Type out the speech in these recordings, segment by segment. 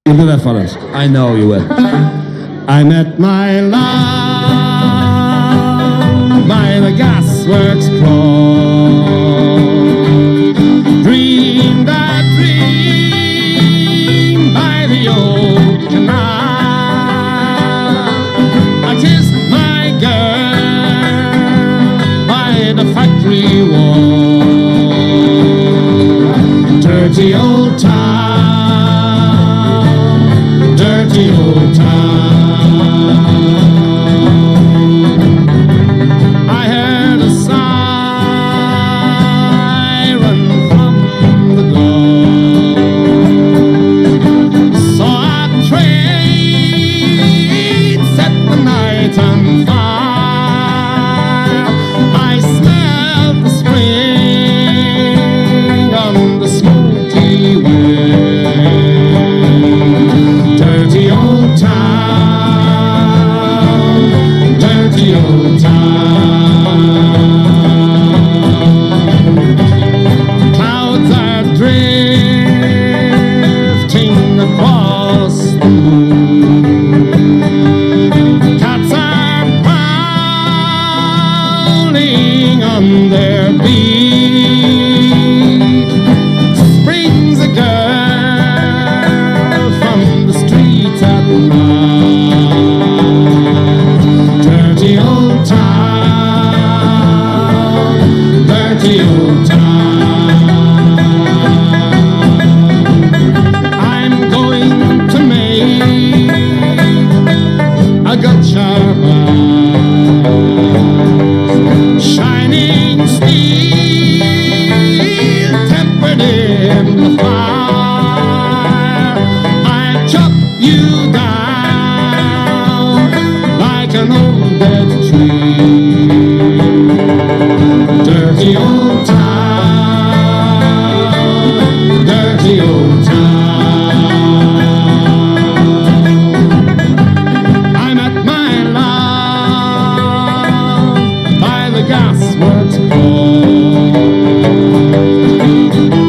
You'll do that for us. I know you will. I met my love by the gasworks close. Dream that dream by the old canal. I kissed my girl by the factory wall. Dirty old town, dirty old town. I heard a siren from the globe. Saw a train set the night on fire. I smelled the spring on the smoky way. Dirty old town, dirty old town. Clouds are drifting across the moon. Cats are prowling on their beat. Springs a girl from the streets at night. Dirty old town, dirty old town. I'm going to make a good charm. Shining steel, tempered in the fire. I'll chop you down like an old dead tree. Dirty old town, dirty old town. I met my love by the gasworks close.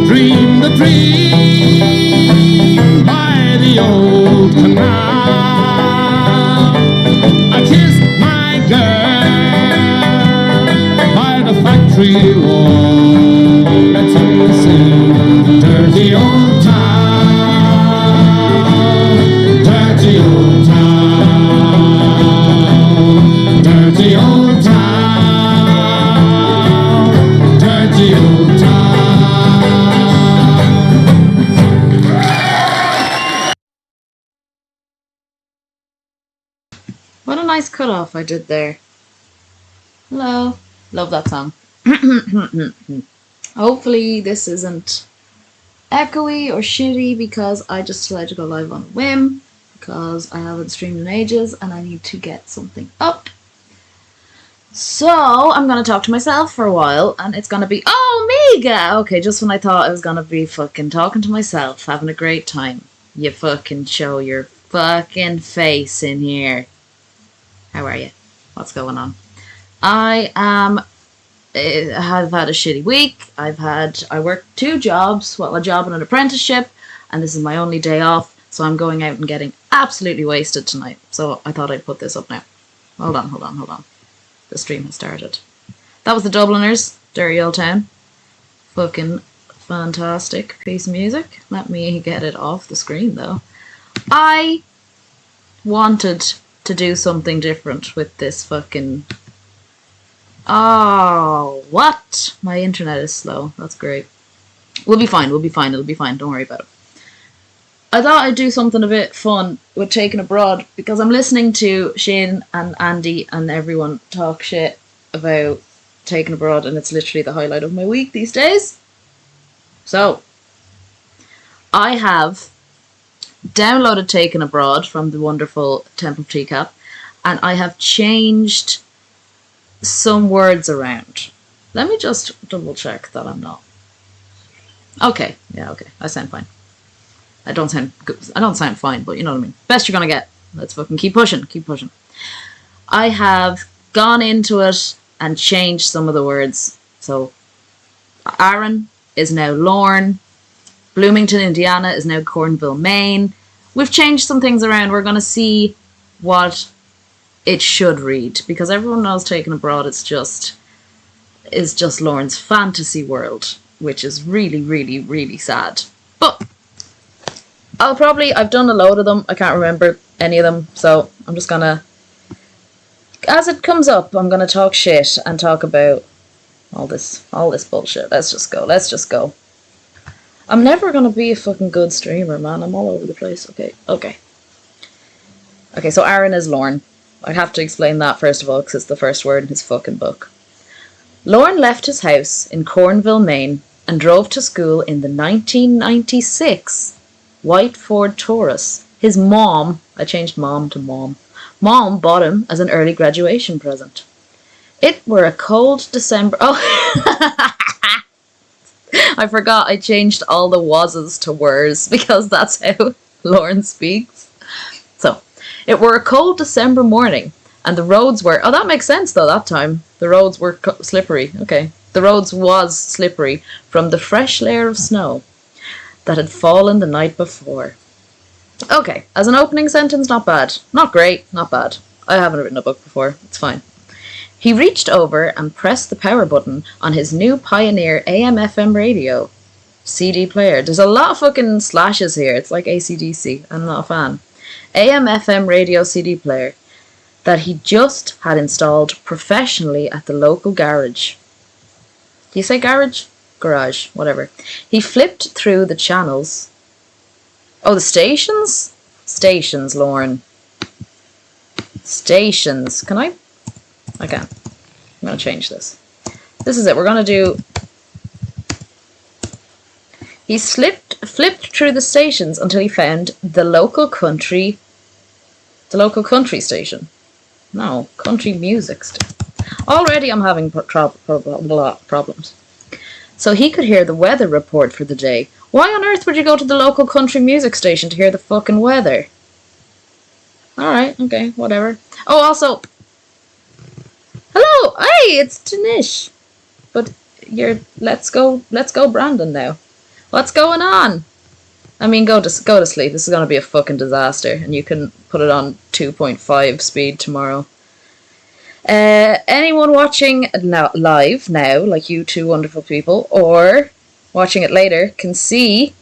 Dream the dream by the old canal. I kissed my girl by the factory wall. Let's all sing. Dirty old town, dirty old town, dirty old town, dirty old town. What a nice cutoff I did there. Hello. Love that song. Hopefully this isn't echoey or shitty because I just decided to go live on a whim because I haven't streamed in ages and I need to get something up. So I'm going to talk to myself for a while and it's going to be, oh, Mega! Okay, just when I thought I was going to be fucking talking to myself, having a great time. You fucking show your fucking face in here. How are you? What's going on? I have had a shitty week. I worked 2 jobs, well, a job and an apprenticeship, and this is my only day off, so I'm going out and getting absolutely wasted tonight. So I thought I'd put this up now. Hold on. The stream has started. That was the Dubliners, Dirty Old Town. Fucking fantastic piece of music. Let me get it off the screen, though. I wanted to do something different with this fucking... Oh, what? My internet is slow. That's great. We'll be fine. It'll be fine. Don't worry about it. I thought I'd do something a bit fun with Taken Abroad because I'm listening to Shane and Andy and everyone talk shit about Taken Abroad and it's literally the highlight of my week these days. So, I have downloaded Taken Abroad from the wonderful Temple tcap and I have changed some words around. Let me just double check that I'm not. Okay, yeah, okay. I sound fine. I don't sound fine, but you know what I mean. Best you're gonna get. Let's fucking keep pushing. I have gone into it and changed some of the words. So, Aaron is now Lorne. Bloomington, Indiana is now Cornville, Maine. we've changed some things around. We're going to see what it should read, because everyone knows Taken Abroad is just Lorne's fantasy world, which is really, really, really sad. But I've done a load of them. I can't remember any of them, so I'm just gonna, as it comes up, I'm gonna talk shit and talk about all this bullshit. Let's just go. I'm never gonna be a fucking good streamer, man. I'm all over the place. Okay, so Aaron is Lorne. I have to explain that first of all, because it's the first word in his fucking book. Lorne left his house in Cornville, Maine, and drove to school in the 1996 white Ford Taurus. His mom, I changed mom to mom, bought him as an early graduation present. It were a cold December... Oh, I forgot I changed all the was's to were's, because that's how Lorne speaks. So, it were a cold December morning, and the roads were... Oh, that makes sense, though, that time. The roads were slippery. Okay. The roads was slippery from the fresh layer of snow that had fallen the night before. Okay, as an opening sentence, not bad. Not great, not bad. I haven't written a book before. It's fine. He reached over and pressed the power button on his new Pioneer AM/FM radio CD player. There's a lot of fucking slashes here. It's like AC/DC. I'm not a fan. AM/FM radio CD player that he just had installed professionally at the local garage. Do you say garage? Garage, whatever. He flipped through the channels. Oh, the stations? Stations, Lorne. Stations. Can I? I can. I'm going to change this. This is it. We're going to do... He flipped through the stations until he found the local country station. No, country music station. Already I'm having problems. So he could hear the weather report for the day. Why on earth would you go to the local country music station to hear the fucking weather? Alright, okay, whatever. Oh, also... Hello! Hey, it's Tanish! But you're... Let's go Brandon now. What's going on? I mean, go to sleep. This is going to be a fucking disaster. And you can put it on 2.5 speed tomorrow. Anyone watching live now, like you two wonderful people, or watching it later, can see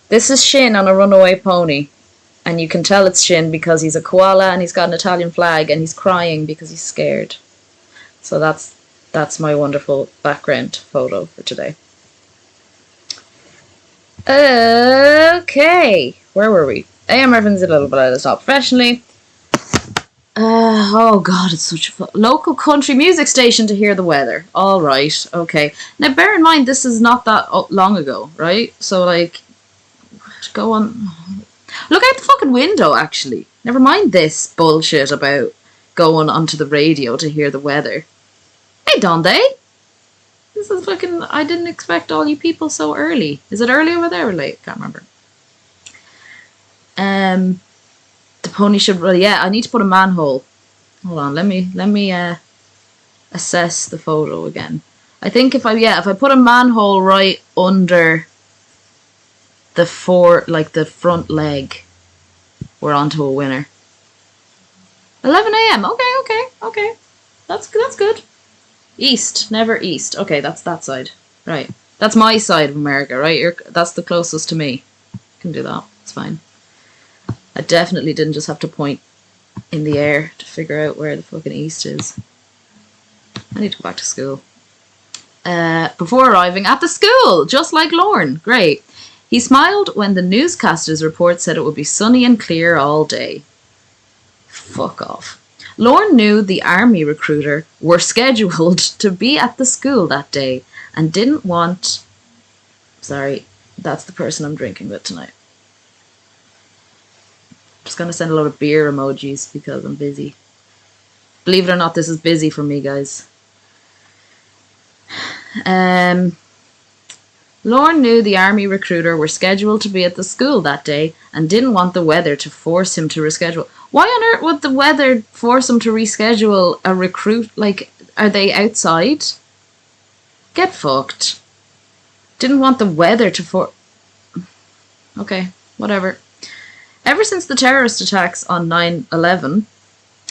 this is Shin on a runaway pony. And you can tell it's Shin because he's a koala and he's got an Italian flag and he's crying because he's scared. So that's my wonderful background photo for today. Okay, where were we? AM reference a little bit at the top. Professionally. Oh god, it's such a local country music station to hear the weather. Alright, okay. Now bear in mind this is not that long ago, right? So like, go on. Look out the fucking window actually. Never mind this bullshit about going onto the radio to hear the weather. Hey Donde! This is fucking... I didn't expect all you people so early. Is it early over there or late? Can't remember. The pony should... Well, yeah, I need to put a manhole. Hold on, let me assess the photo again. I think if I put a manhole right under the the front leg, we're onto a winner. 11 AM. Okay. That's good. East, never east. Okay, that's that side. Right. That's my side of America, right? That's the closest to me. Can do that. It's fine. I definitely didn't just have to point in the air to figure out where the fucking east is. I need to go back to school. Before arriving at the school, just like Lorne. Great. He smiled when the newscaster's report said it would be sunny and clear all day. Fuck off. Lorne knew the army recruiter were scheduled to be at the school that day and didn't want... Sorry, that's the person I'm drinking with tonight. I'm just going to send a lot of beer emojis because I'm busy. Believe it or not, this is busy for me, guys. Lorne knew the army recruiter were scheduled to be at the school that day and didn't want the weather to force him to reschedule. Why on earth would the weather force him to reschedule a recruit? Like, are they outside? Get fucked. Didn't want the weather to Okay, whatever. Ever since the terrorist attacks on 9/11,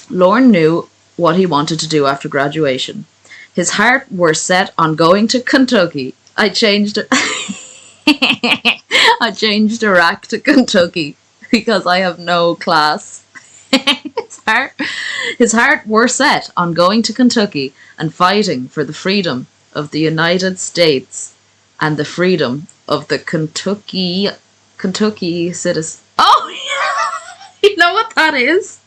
Lorne knew what he wanted to do after graduation. His heart were set on going to Kentucky. I changed Iraq to Kentucky because I have no class. His heart were set on going to Kentucky and fighting for the freedom of the United States and the freedom of the Kentucky citizens. Oh, you know what that is?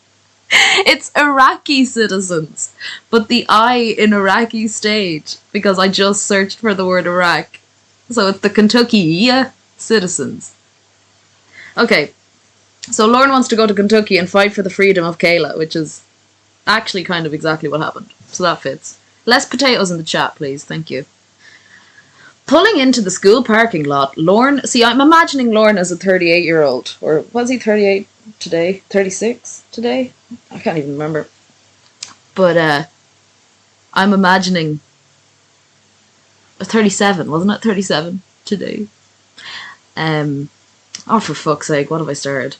It's Iraqi citizens, but the I in Iraqi state, because I just searched for the word Iraq. So it's the Kentucky citizens. Okay, so Lorne wants to go to Kentucky and fight for the freedom of Kayla, which is actually kind of exactly what happened. So that fits. Less potatoes in the chat, please. Thank you. Pulling into the school parking lot, Lorne... See, I'm imagining Lorne as a 38-year-old. Or was he 38 today? 36 today? I can't even remember. But I'm imagining... 37, wasn't it? 37 today. Oh, for fuck's sake, what have I started?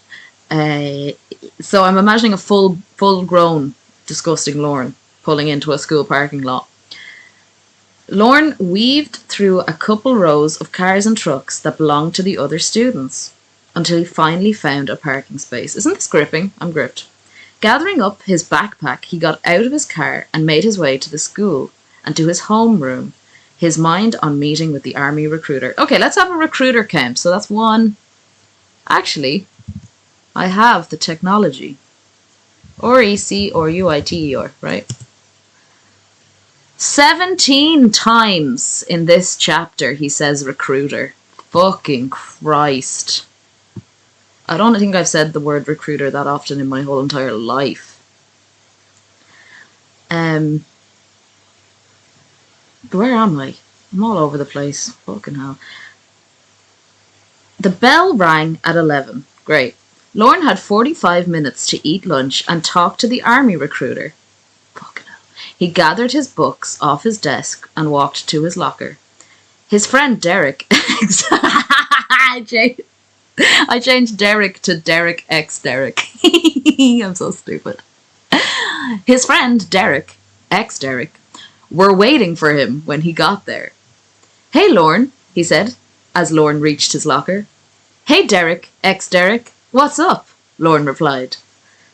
So I'm imagining a full-grown, disgusting Lorne pulling into a school parking lot. Lorne weaved through a couple rows of cars and trucks that belonged to the other students until he finally found a parking space. Isn't this gripping? I'm gripped. Gathering up his backpack, he got out of his car and made his way to the school and to his homeroom, his mind on meeting with the army recruiter. Okay, let's have a recruiter count. So that's one. Actually, I have the technology. Or EC or UITER, right? 17 times in this chapter he says recruiter. Fucking Christ. I don't think I've said the word recruiter that often in my whole entire life. Where am I? I'm all over the place. Fucking hell. The bell rang at 11. Great. Lorne had 45 minutes to eat lunch and talk to the army recruiter. Fucking hell. He gathered his books off his desk and walked to his locker. His friend Derek... I changed Derek to Derek X Derek. I'm so stupid. His friend Derek, X Derek, were waiting for him when he got there. Hey, Lorne, he said, as Lorne reached his locker. Hey, Derek, X Derek, what's up? Lorne replied.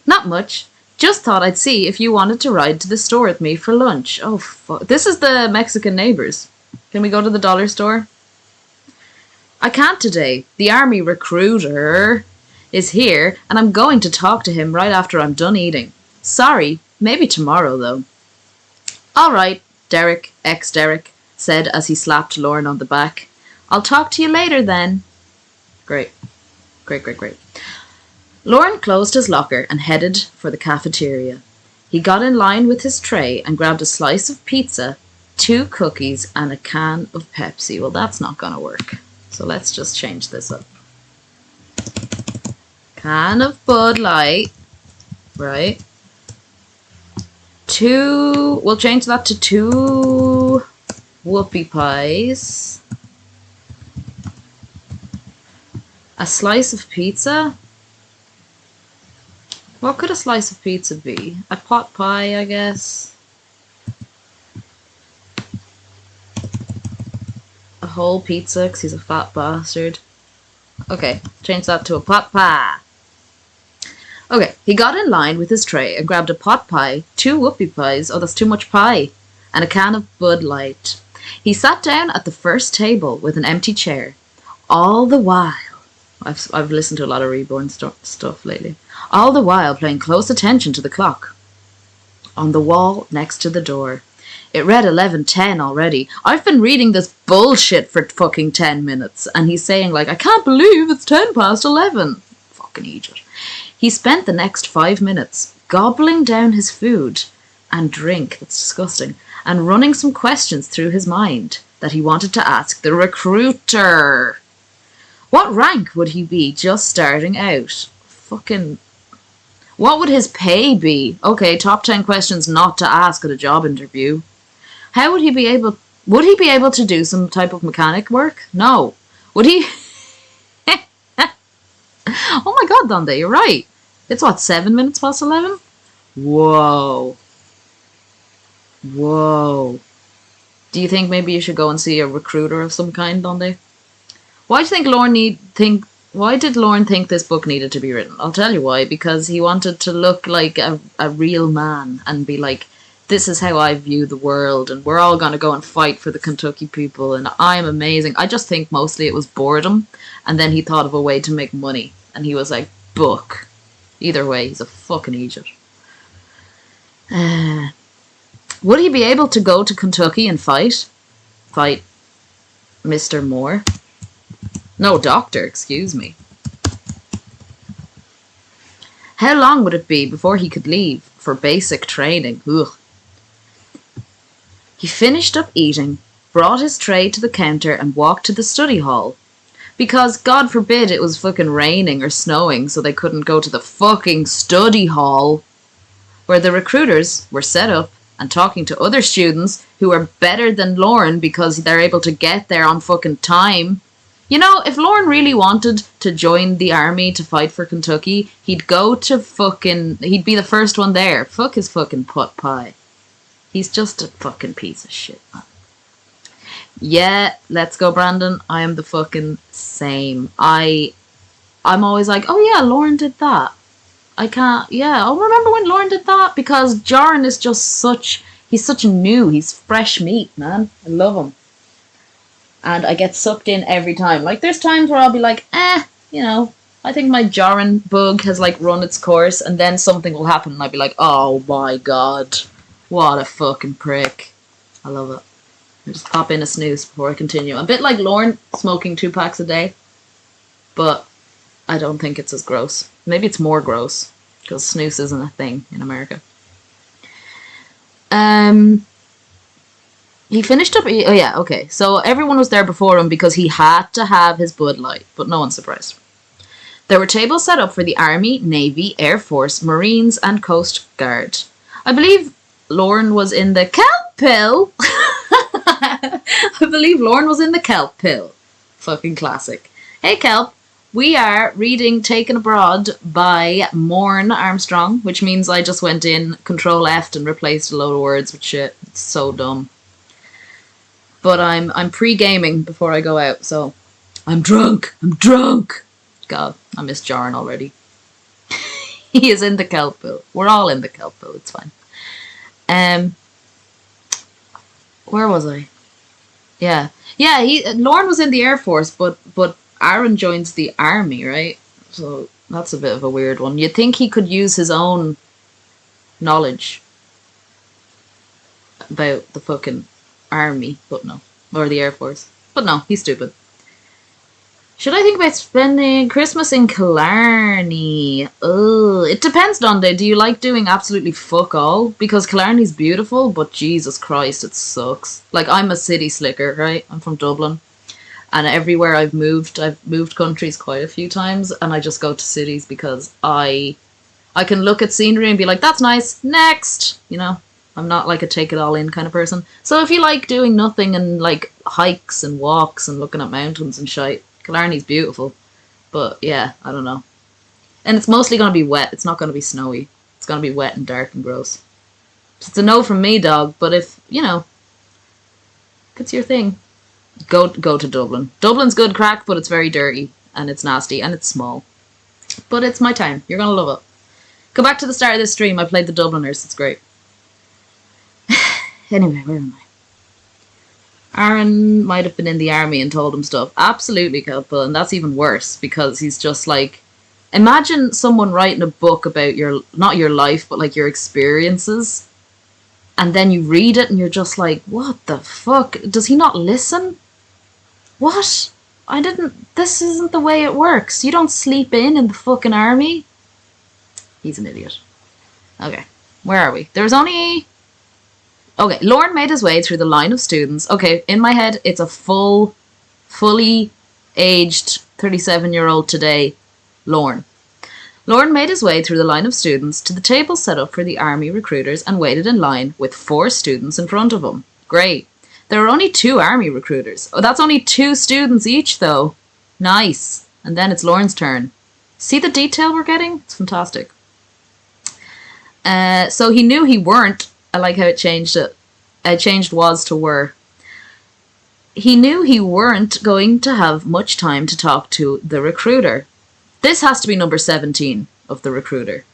Not much. Just thought I'd see if you wanted to ride to the store with me for lunch. Oh, fuck. This is the Mexican neighbors. Can we go to the dollar store? I can't today. The army recruiter is here, and I'm going to talk to him right after I'm done eating. Sorry, maybe tomorrow, though. All right, Derek, X-Derek, said as he slapped Lorne on the back. I'll talk to you later, then. Great. Great. Lorne closed his locker and headed for the cafeteria. He got in line with his tray and grabbed a slice of pizza, 2 cookies, and a can of Pepsi. Well, that's not going to work. So let's just change this up. Can of Bud Light, right? 2, we'll change that to 2 whoopie pies. A slice of pizza? What could a slice of pizza be? A pot pie, I guess. A whole pizza, because he's a fat bastard. Okay, change that to a pot pie. Okay, he got in line with his tray and grabbed a pot pie, 2 whoopie pies, oh that's too much pie, and a can of Bud Light. He sat down at the first table with an empty chair. All the while, I've listened to a lot of Reborn stuff lately, all the while paying close attention to the clock on the wall next to the door. It read 11:10 already. I've been reading this bullshit for fucking 10 minutes. And he's saying like, I can't believe it's 11:10. Fucking idiot. He spent the next 5 minutes gobbling down his food and drink, that's disgusting, and running some questions through his mind that he wanted to ask the recruiter. What rank would he be just starting out? Fucking... What would his pay be? Okay, top 10 questions not to ask at a job interview. How would he be able... Would he be able to do some type of mechanic work? No. Would he... Oh my God, Donde, you're right. It's what, 7 minutes past 11? Whoa. Whoa. Do you think maybe you should go and see a recruiter of some kind, Donde? Why do you think why did Lorne think this book needed to be written? I'll tell you why. Because he wanted to look like a real man and be like, this is how I view the world, and we're all going to go and fight for the Kentucky people, and I'm amazing. I just think mostly it was boredom, and then he thought of a way to make money, and he was like, book. Either way, he's a fucking idiot. Would he be able to go to Kentucky and fight? Fight Mr. Moore? No, doctor, excuse me. How long would it be before he could leave for basic training? Ugh. He finished up eating, brought his tray to the counter and walked to the study hall. Because, God forbid, it was fucking raining or snowing, so they couldn't go to the fucking study hall, where the recruiters were set up and talking to other students who are better than Lorne because they're able to get there on fucking time. You know, if Lorne really wanted to join the army to fight for Kentucky, he'd go to he'd be the first one there. Fuck his fucking pot pie. He's just a fucking piece of shit, man. Yeah, let's go, Brandon. I am the fucking same. I'm always like, oh yeah, Lorne did that. I can't, yeah, I'll remember when Lorne did that, because Joran is just he's such new, he's fresh meat, man. I love him. And I get sucked in every time. Like, there's times where I'll be like, you know, I think my Joran bug has, like, run its course, and then something will happen, and I'll be like, oh my God, what a fucking prick. I love it. I just pop in a snooze before I continue. A bit like Lorne, smoking 2 packs a day, but I don't think it's as gross. Maybe it's more gross, because snooze isn't a thing in America. He finished up... Oh yeah, okay. So everyone was there before him because he had to have his Bud Light, but no one's surprised. There were tables set up for the Army, Navy, Air Force, Marines, and Coast Guard. I believe Lorne was in the kelp pill. I believe Lorne was in the kelp pill. Fucking classic. Hey, kelp. We are reading Taken Abroad by Morne Armstrong, which means I just went in, Control F, and replaced a load of words with shit. It's so dumb. But I'm pre-gaming before I go out, so I'm drunk. God, I miss Joran already. He is in the kelp pill. We're all in the kelp pill. It's fine. Where was I? Yeah. Lorne was in the Air Force, but Aaron joins the army, right? So that's a bit of a weird one. You'd think he could use his own knowledge about the fucking army, but no. Or the Air Force. But no, he's stupid. Should I think about spending Christmas in Killarney? Ugh. It depends, Donde. Do you like doing absolutely fuck all? Because Killarney's beautiful, but Jesus Christ, it sucks. Like, I'm a city slicker, right? I'm from Dublin. And everywhere I've moved countries quite a few times, and I just go to cities because I can look at scenery and be like, that's nice, next! You know? I'm not like a take it all in kind of person. So if you like doing nothing and like hikes and walks and looking at mountains and shite, Killarney's beautiful. But yeah, I don't know. And it's mostly going to be wet. It's not going to be snowy. It's going to be wet and dark and gross. So it's a no from me, dog. But if, you know, if it's your thing, go to Dublin. Dublin's good crack, but it's very dirty and it's nasty and it's small. But it's my time. You're going to love it. Go back to the start of this stream. I played the Dubliners. It's great. Anyway, where am I? Aaron might have been in the army and told him stuff. Absolutely, Kelpil, and that's even worse because he's just like... Imagine someone writing a book about not your life, but like your experiences. And then you read it and you're just like, what the fuck? Does he not listen? What? This isn't the way it works. You don't sleep in the fucking army. He's an idiot. Okay, where are we? There's only... Okay, Lorne made his way through the line of students. Okay, in my head, it's a fully aged 37-year-old today, Lorne. Lorne made his way through the line of students to the table set up for the army recruiters and waited in line with 4 students in front of him. Great. There are only 2 army recruiters. Oh, that's only 2 students each, though. Nice. And then it's Lorne's turn. See the detail we're getting? It's fantastic. So he knew he weren't. I like how it changed it. Changed was to were. He knew he weren't going to have much time to talk to the recruiter. This has to be number 17 of the recruiter.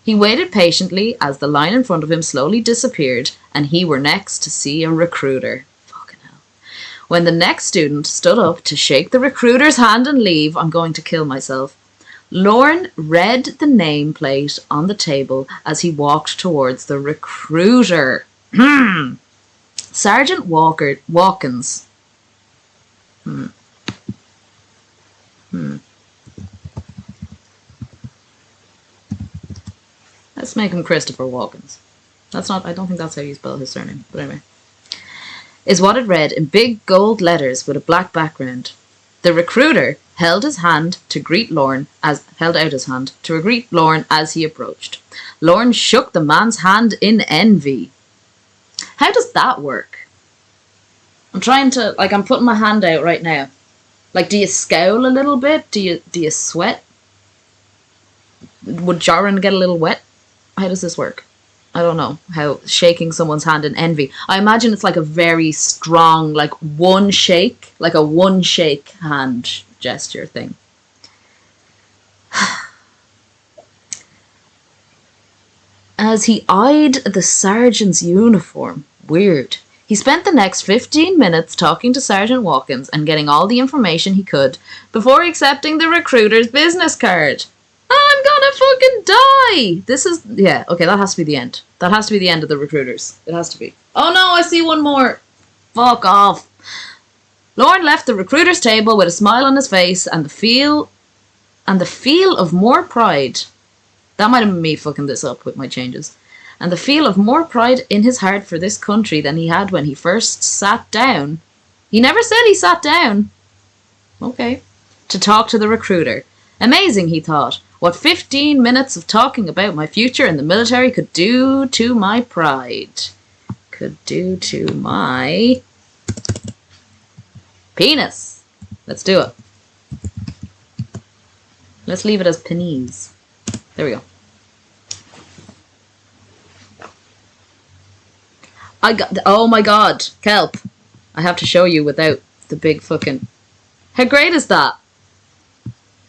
He waited patiently as the line in front of him slowly disappeared and he were next to see a recruiter. Fucking hell. When the next student stood up to shake the recruiter's hand and leave, I'm going to kill myself. Lorne read the nameplate on the table as he walked towards the recruiter. Sergeant Watkins. Let's make him Christopher Watkins. That's not, I don't think that's how you spell his surname, but anyway. Is what it read in big gold letters with a black background. The recruiter held out his hand to greet Lorne as he approached. Lorne shook the man's hand in envy. How does that work? I'm trying to, like, I'm putting my hand out right now. Like, do you scowl a little bit? Do you sweat? Would Joran get a little wet? How does this work? I don't know how shaking someone's hand in envy. I imagine it's like a very strong, like a one shake hand gesture thing. As he eyed the sergeant's uniform, weird. He spent the next 15 minutes talking to Sergeant Watkins and getting all the information he could before accepting the recruiter's business card. I'm gonna fucking die! This is, yeah, okay, that has to be the end. That has to be the end of the recruiters. It has to be. Oh no, I see one more. Fuck off. Lorne left the recruiter's table with a smile on his face and the feel of more pride. That might have been me fucking this up with my changes. And the feel of more pride in his heart for this country than he had when he first sat down. He never said he sat down. Okay. To talk to the recruiter. Amazing, he thought, what 15 minutes of talking about my future in the military could do to my pride. Could do to my penis. Let's do it. Let's leave it as penis. There we go. Oh my god, kelp. I have to show you without the big fucking... How great is that?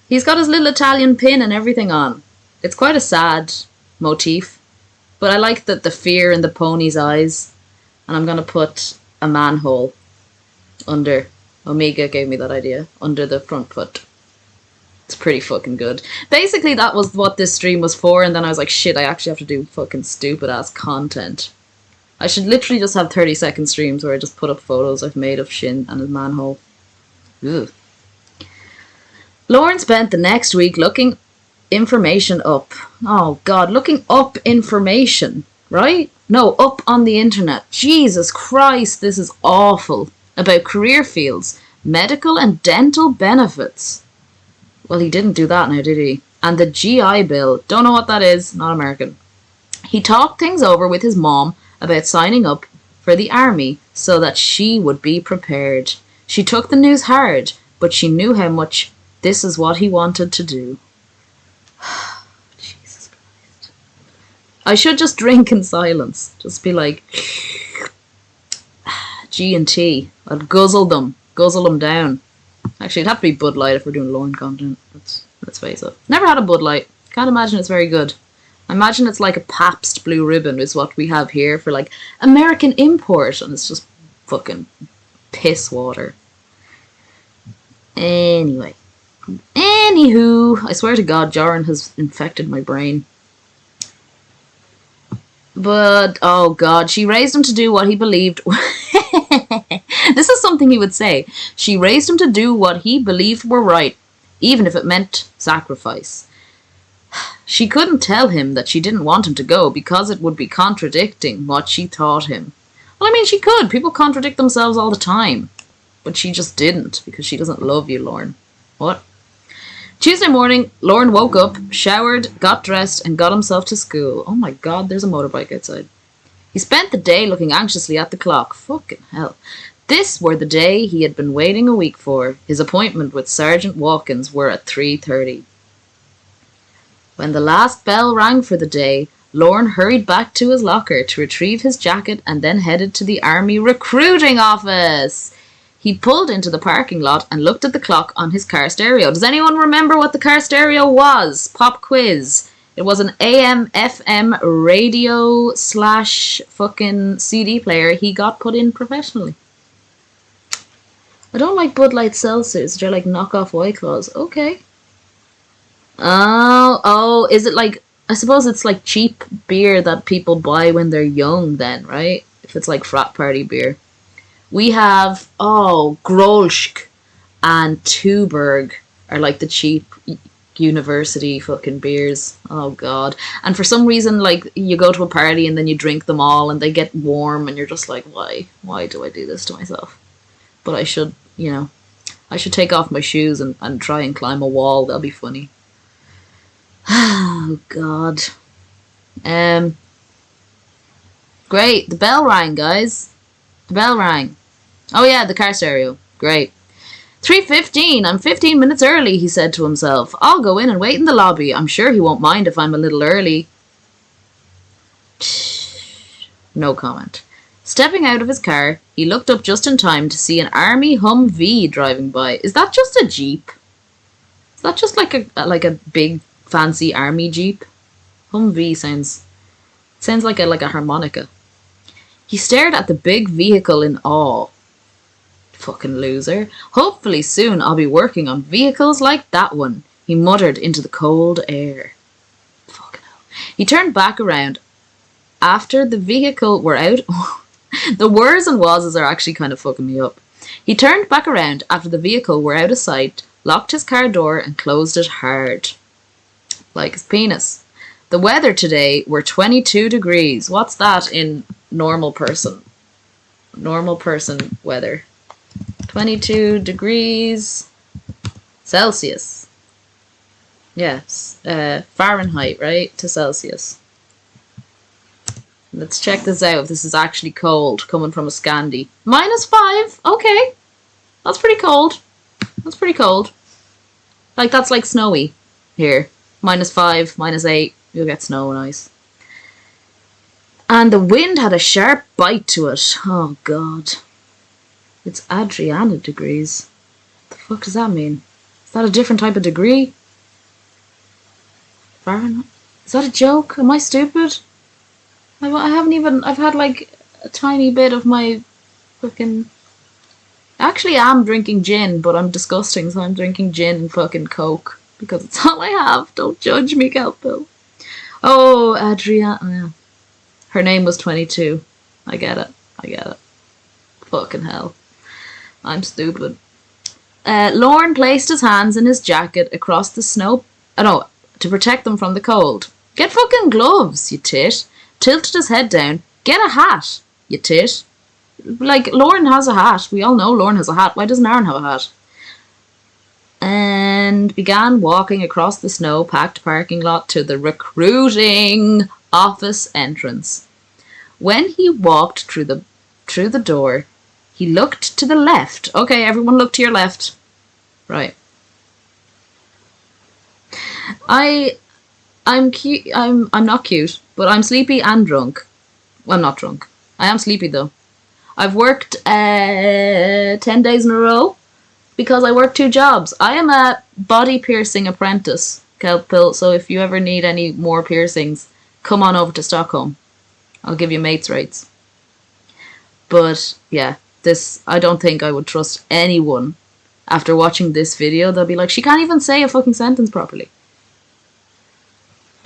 He's got his little Italian pin and everything on. It's quite a sad motif. But I like the fear in the pony's eyes. And I'm going to put a manhole under... Omega gave me that idea. Under the front foot. It's pretty fucking good. Basically, that was what this stream was for. And then I was like, shit, I actually have to do fucking stupid ass content. I should literally just have 30-second streams where I just put up photos I've made of Shin and his manhole. Ugh. Lorne spent the next week looking information up. Oh god, looking up information, right? No, up on the internet. Jesus Christ, this is awful. About career fields, medical and dental benefits. Well, he didn't do that now, did he? And the GI Bill. Don't know what that is, not American. He talked things over with his mom about signing up for the army so that she would be prepared. She took the news hard, but she knew how much this is what he wanted to do. Jesus Christ. I should just drink in silence. Just be like, G&T. I'd guzzle them down. Actually, it'd have to be Bud Light if we're doing Lorne content. Let's face it. Never had a Bud Light. Can't imagine it's very good. I imagine it's like a Pabst Blue Ribbon is what we have here for like American import, and it's just fucking piss water. Anyway. Anywho, I swear to God, Joran has infected my brain. But, oh God, she raised him to do what he believed. This is something he would say. She raised him to do what he believed were right, even if it meant sacrifice. She couldn't tell him that she didn't want him to go because it would be contradicting what she taught him. Well, I mean, she could. People contradict themselves all the time. But she just didn't because she doesn't love you, Lorne. What? Tuesday morning, Lorne woke up, showered, got dressed, and got himself to school. Oh my God, there's a motorbike outside. He spent the day looking anxiously at the clock. Fucking hell. This were the day he had been waiting a week for. His appointment with Sergeant Watkins were at 3:30. When the last bell rang for the day, Lorne hurried back to his locker to retrieve his jacket and then headed to the army recruiting office. He pulled into the parking lot and looked at the clock on his car stereo. Does anyone remember what the car stereo was? Pop quiz. It was an AM FM radio / fucking CD player he got put in professionally. I don't like Bud Light seltzers. They're like knockoff White Claws. Okay. Oh, is it like, I suppose it's like cheap beer that people buy when they're young then, right? If it's like frat party beer. We have, Grolsch and Tuborg are like the cheap university fucking beers. Oh god. And for some reason, like, you go to a party and then you drink them all and they get warm and you're just like, why do I do this to myself? But I should take off my shoes and try and climb a wall. That'll be funny. Oh god. Great, the bell rang, guys. The bell rang. Oh yeah, the car stereo. Great. 3:15. I'm 15 minutes early, he said to himself. I'll go in and wait in the lobby. I'm sure he won't mind if I'm a little early. No comment. Stepping out of his car, he looked up just in time to see an army Humvee driving by. Is that just a Jeep? Is that just like a big fancy army Jeep? Humvee sounds like a harmonica. He stared at the big vehicle in awe. Fucking loser. Hopefully soon I'll be working on vehicles like that one, he muttered into the cold air. Fucking hell. He turned back around after the vehicle were out. The words and wases are actually kind of fucking me up. He turned back around after the vehicle were out of sight, locked his car door and closed it hard. Like his penis. The weather today were 22 degrees. What's that in normal person? Normal person weather. 22 degrees Celsius. Yes. Fahrenheit, right? To Celsius. Let's check this out if this is actually cold coming from a Scandi. -5. Okay. That's pretty cold. That's pretty cold. Like, that's like snowy here. -5, -8. You'll get snow and ice. And the wind had a sharp bite to it. Oh, God. It's Adriana degrees. What the fuck does that mean? Is that a different type of degree? Fahrenheit? Is that a joke? Am I stupid? I haven't even... I've had like a tiny bit of my fucking... Actually, I'm drinking gin, but I'm disgusting, so I'm drinking gin and fucking Coke. Because it's all I have. Don't judge me, Kelpil. Oh, Adriana. Her name was 22. I get it. Fucking hell. I'm stupid. Lorne placed his hands in his jacket across the snow... to protect them from the cold. Get fucking gloves, you tit. Tilted his head down. Get a hat, you tit. Like, Lorne has a hat. We all know Lorne has a hat. Why doesn't Aaron have a hat? And began walking across the snow-packed parking lot to the recruiting office entrance. When he walked through the door, he looked to the left. Okay, everyone look to your left. Right. I'm cute. I'm not cute, but I'm sleepy and drunk. Well, I'm not drunk. I am sleepy though. I've worked 10 days in a row because I work 2 jobs. I am a body piercing apprentice, Kelpil, so if you ever need any more piercings, come on over to Stockholm. I'll give you mates rates. But yeah, I don't think I would trust anyone after watching this video. They'll be like, she can't even say a fucking sentence properly.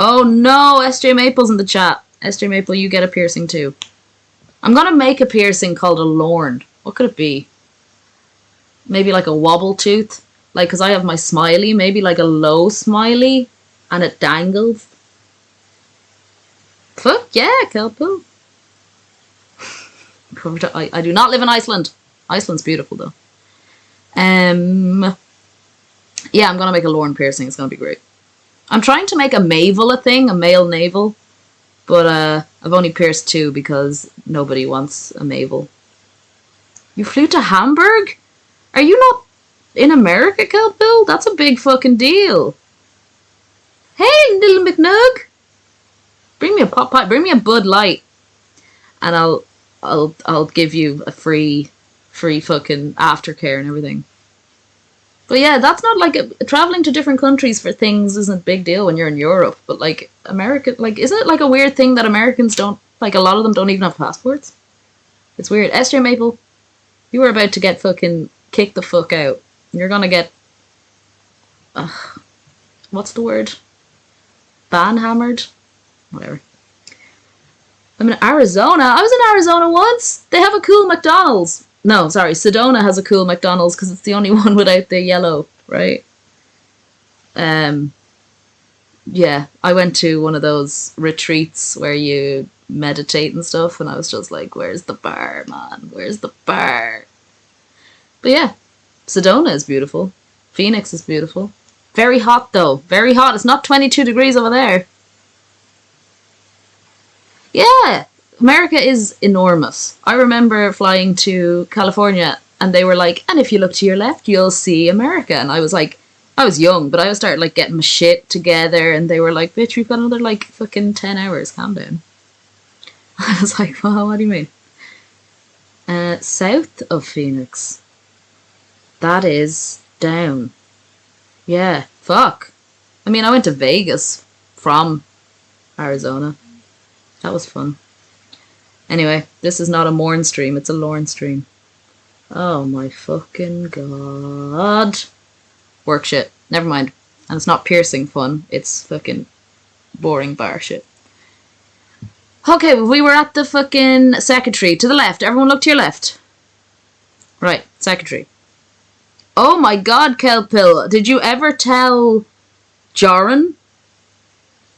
Oh no, SJ Maple's in the chat. SJ Maple, you get a piercing too. I'm gonna make a piercing called a Lorne. What could it be? Maybe like a wobble tooth? Like, because I have my smiley, maybe like a low smiley, and it dangles. Fuck yeah, Kelpoo. I do not live in Iceland. Iceland's beautiful though. Yeah, I'm gonna make a Lorne piercing. It's gonna be great. I'm trying to make a mavel a thing, a male navel, but I've only pierced 2 because nobody wants a mavel. You flew to Hamburg? Are you not in America, Kelpil? That's a big fucking deal. Hey, little McNug. Bring me a pot pie. Bring me a Bud Light, and I'll give you a free fucking aftercare and everything. But yeah, that's not like traveling to different countries for things isn't a big deal when you're in Europe. But like America, like isn't it like a weird thing that Americans don't like? A lot of them don't even have passports. It's weird. SJ Maple, you were about to get fucking kicked the fuck out. You're gonna get, what's the word? Ban-hammered? Whatever. I'm in Arizona. I was in Arizona once. They have a cool McDonald's. No, sorry, Sedona has a cool McDonald's because it's the only one without the yellow, right? Yeah, I went to one of those retreats where you meditate and stuff, and I was just like, where's the bar, man? Where's the bar? But yeah, Sedona is beautiful. Phoenix is beautiful. Very hot though. Very hot. It's not 22 degrees over there. Yeah, America is enormous. I remember flying to California and they were like, and if you look to your left, you'll see America. And I was like, I was young, but I started like getting my shit together and they were like, bitch, we've got another like fucking 10 hours. Calm down. I was like, well, what do you mean? South of Phoenix. That is down. Yeah, fuck. I mean, I went to Vegas from Arizona. That was fun. Anyway, this is not a Morne stream, it's a Lorne stream. Oh my fucking god. Work shit. Never mind. And it's not piercing fun, it's fucking boring bar shit. Okay, we were at the fucking secretary. To the left. Everyone look to your left. Right, secretary. Oh my god, Kelpill. Did you ever tell Joran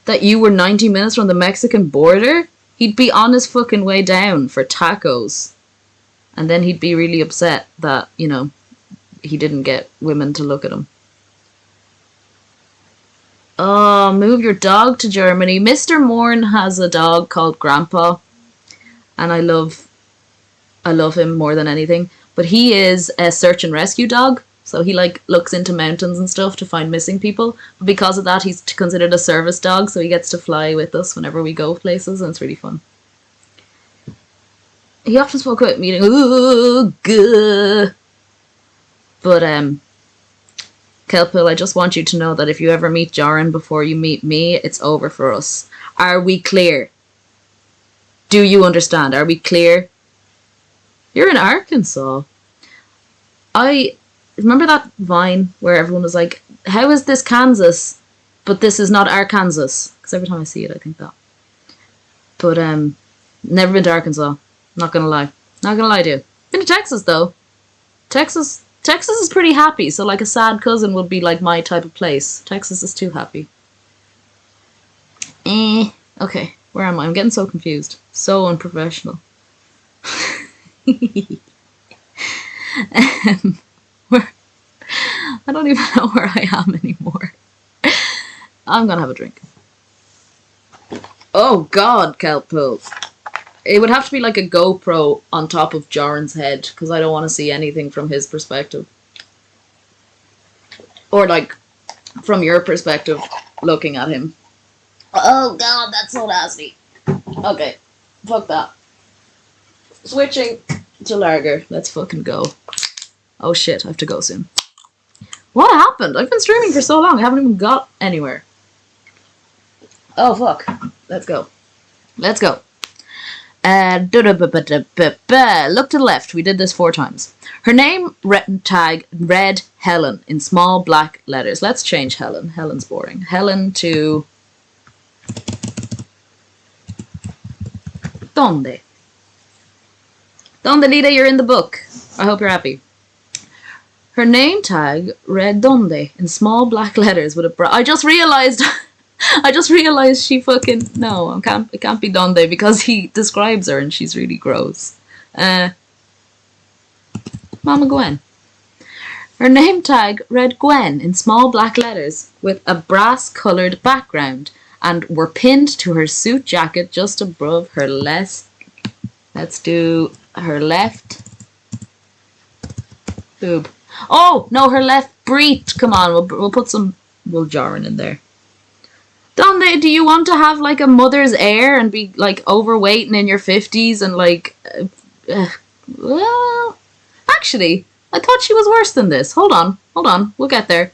that you were 90 minutes from the Mexican border? He'd be on his fucking way down for tacos. And then he'd be really upset that, you know, he didn't get women to look at him. Oh, move your dog to Germany. Mr. Morne has a dog called Grandpa. And I love him more than anything. But he is a search and rescue dog. So he like looks into mountains and stuff to find missing people. But because of that, he's considered a service dog. So he gets to fly with us whenever we go places. And it's really fun. He often spoke about meeting. Ooh, good. But, Kelpill, I just want you to know that if you ever meet Joran before you meet me, it's over for us. Are we clear? Do you understand? Are we clear? You're in Arkansas. I remember that Vine where everyone was like, how is this Kansas, but this is not Arkansas? Because every time I see it, I think that. But, never been to Arkansas. Not gonna lie. Not gonna lie to you. Been to Texas, though. Texas is pretty happy, so like a sad cousin would be like my type of place. Texas is too happy. Okay, where am I? I'm getting so confused. So unprofessional. I don't even know where I am anymore. I'm gonna have a drink. Oh god, Kelpill. It would have to be like a GoPro on top of Joran's head, because I don't want to see anything from his perspective. Or like, from your perspective, looking at him. Oh god, that's so nasty. Okay, fuck that. Switching to lager. Let's fucking go. Oh shit, I have to go soon. What happened? I've been streaming for so long, I haven't even got anywhere. Oh fuck. Let's go. Let's go. Look to the left. We did this 4 times. Her name tag read Helen in small black letters. Let's change Helen. Helen's boring. Helen to Donde. Donde, Lita, you're in the book. I hope you're happy. Her name tag read Donde in small black letters with a I just realized she fucking... No, it can't be Donde because he describes her and she's really gross. Mama Gwen. Her name tag read Gwen in small black letters with a brass-coloured background and were pinned to her suit jacket just above her left... Let's do her left boob. Oh, no, her left breet. Come on, we'll put some... We'll Joran in there. Donde, do you want to have like a mother's air and be like overweight and in your 50s and like... well, actually, I thought she was worse than this. Hold on, we'll get there.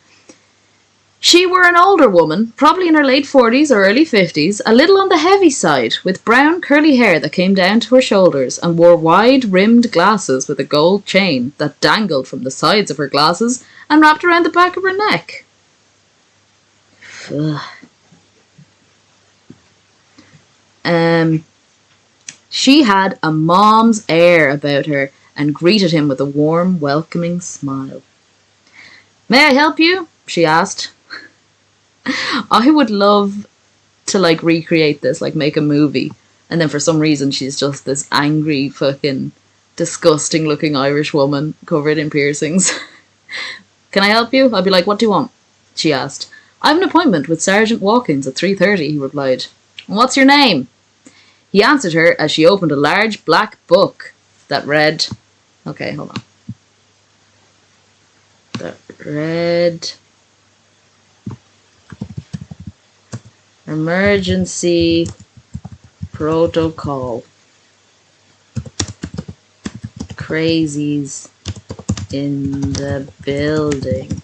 She were an older woman, probably in her late 40s or early 50s, a little on the heavy side, with brown curly hair that came down to her shoulders, and wore wide-rimmed glasses with a gold chain that dangled from the sides of her glasses and wrapped around the back of her neck. She had a mom's air about her and greeted him with a warm, welcoming smile. "May I help you?" she asked. I would love to like recreate this, like make a movie, and then for some reason she's just this angry, fucking disgusting looking Irish woman covered in piercings. "Can I help you?" I'd be like, "What do you want?" she asked. "I have an appointment with Sergeant Walkins at 3:30, he replied. "What's your name?" He answered her as she opened a large black book that read... Okay, hold on. That read... Emergency Protocol. Crazies in the building.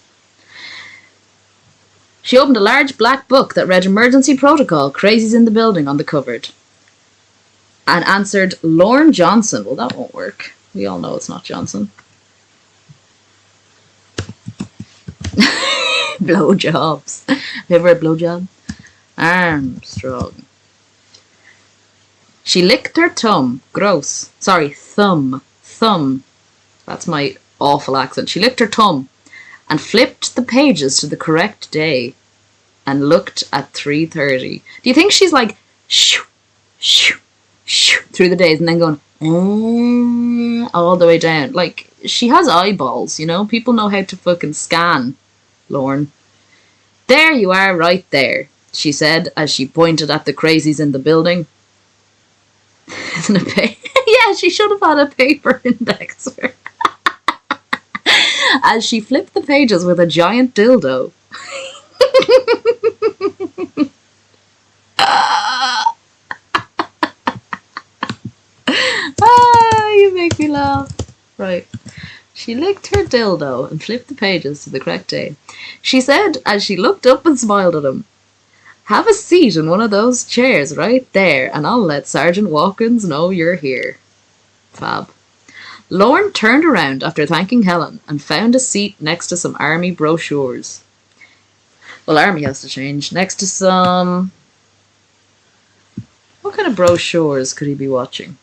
She opened a large black book that read Emergency Protocol, Crazies in the Building on the cover, and answered Lorne Johnson. Well, that won't work. We all know it's not Johnson. Blowjobs. Ever a blowjob? Armstrong. She licked her thumb. Gross. Sorry, thumb. Thumb. That's my awful accent. She licked her thumb and flipped the pages to the correct day and looked at 3:30. Do you think she's like shoo, shoo, shoo, through the days and then going all the way down? Like, she has eyeballs, you know? People know how to fucking scan, Lorne. "There you are, right there," she said as she pointed at the crazies in the building. Isn't it? Yeah, she should have had a paper indexer. As she flipped the pages with a giant dildo. You make me laugh. Right. She licked her dildo and flipped the pages to the correct day. She said as she looked up and smiled at him, "Have a seat in one of those chairs right there and I'll let Sergeant Walkins know you're here." Fab. Lorne turned around after thanking Helen and found a seat next to some army brochures. Well, army has to change. Next to some... What kind of brochures could he be watching?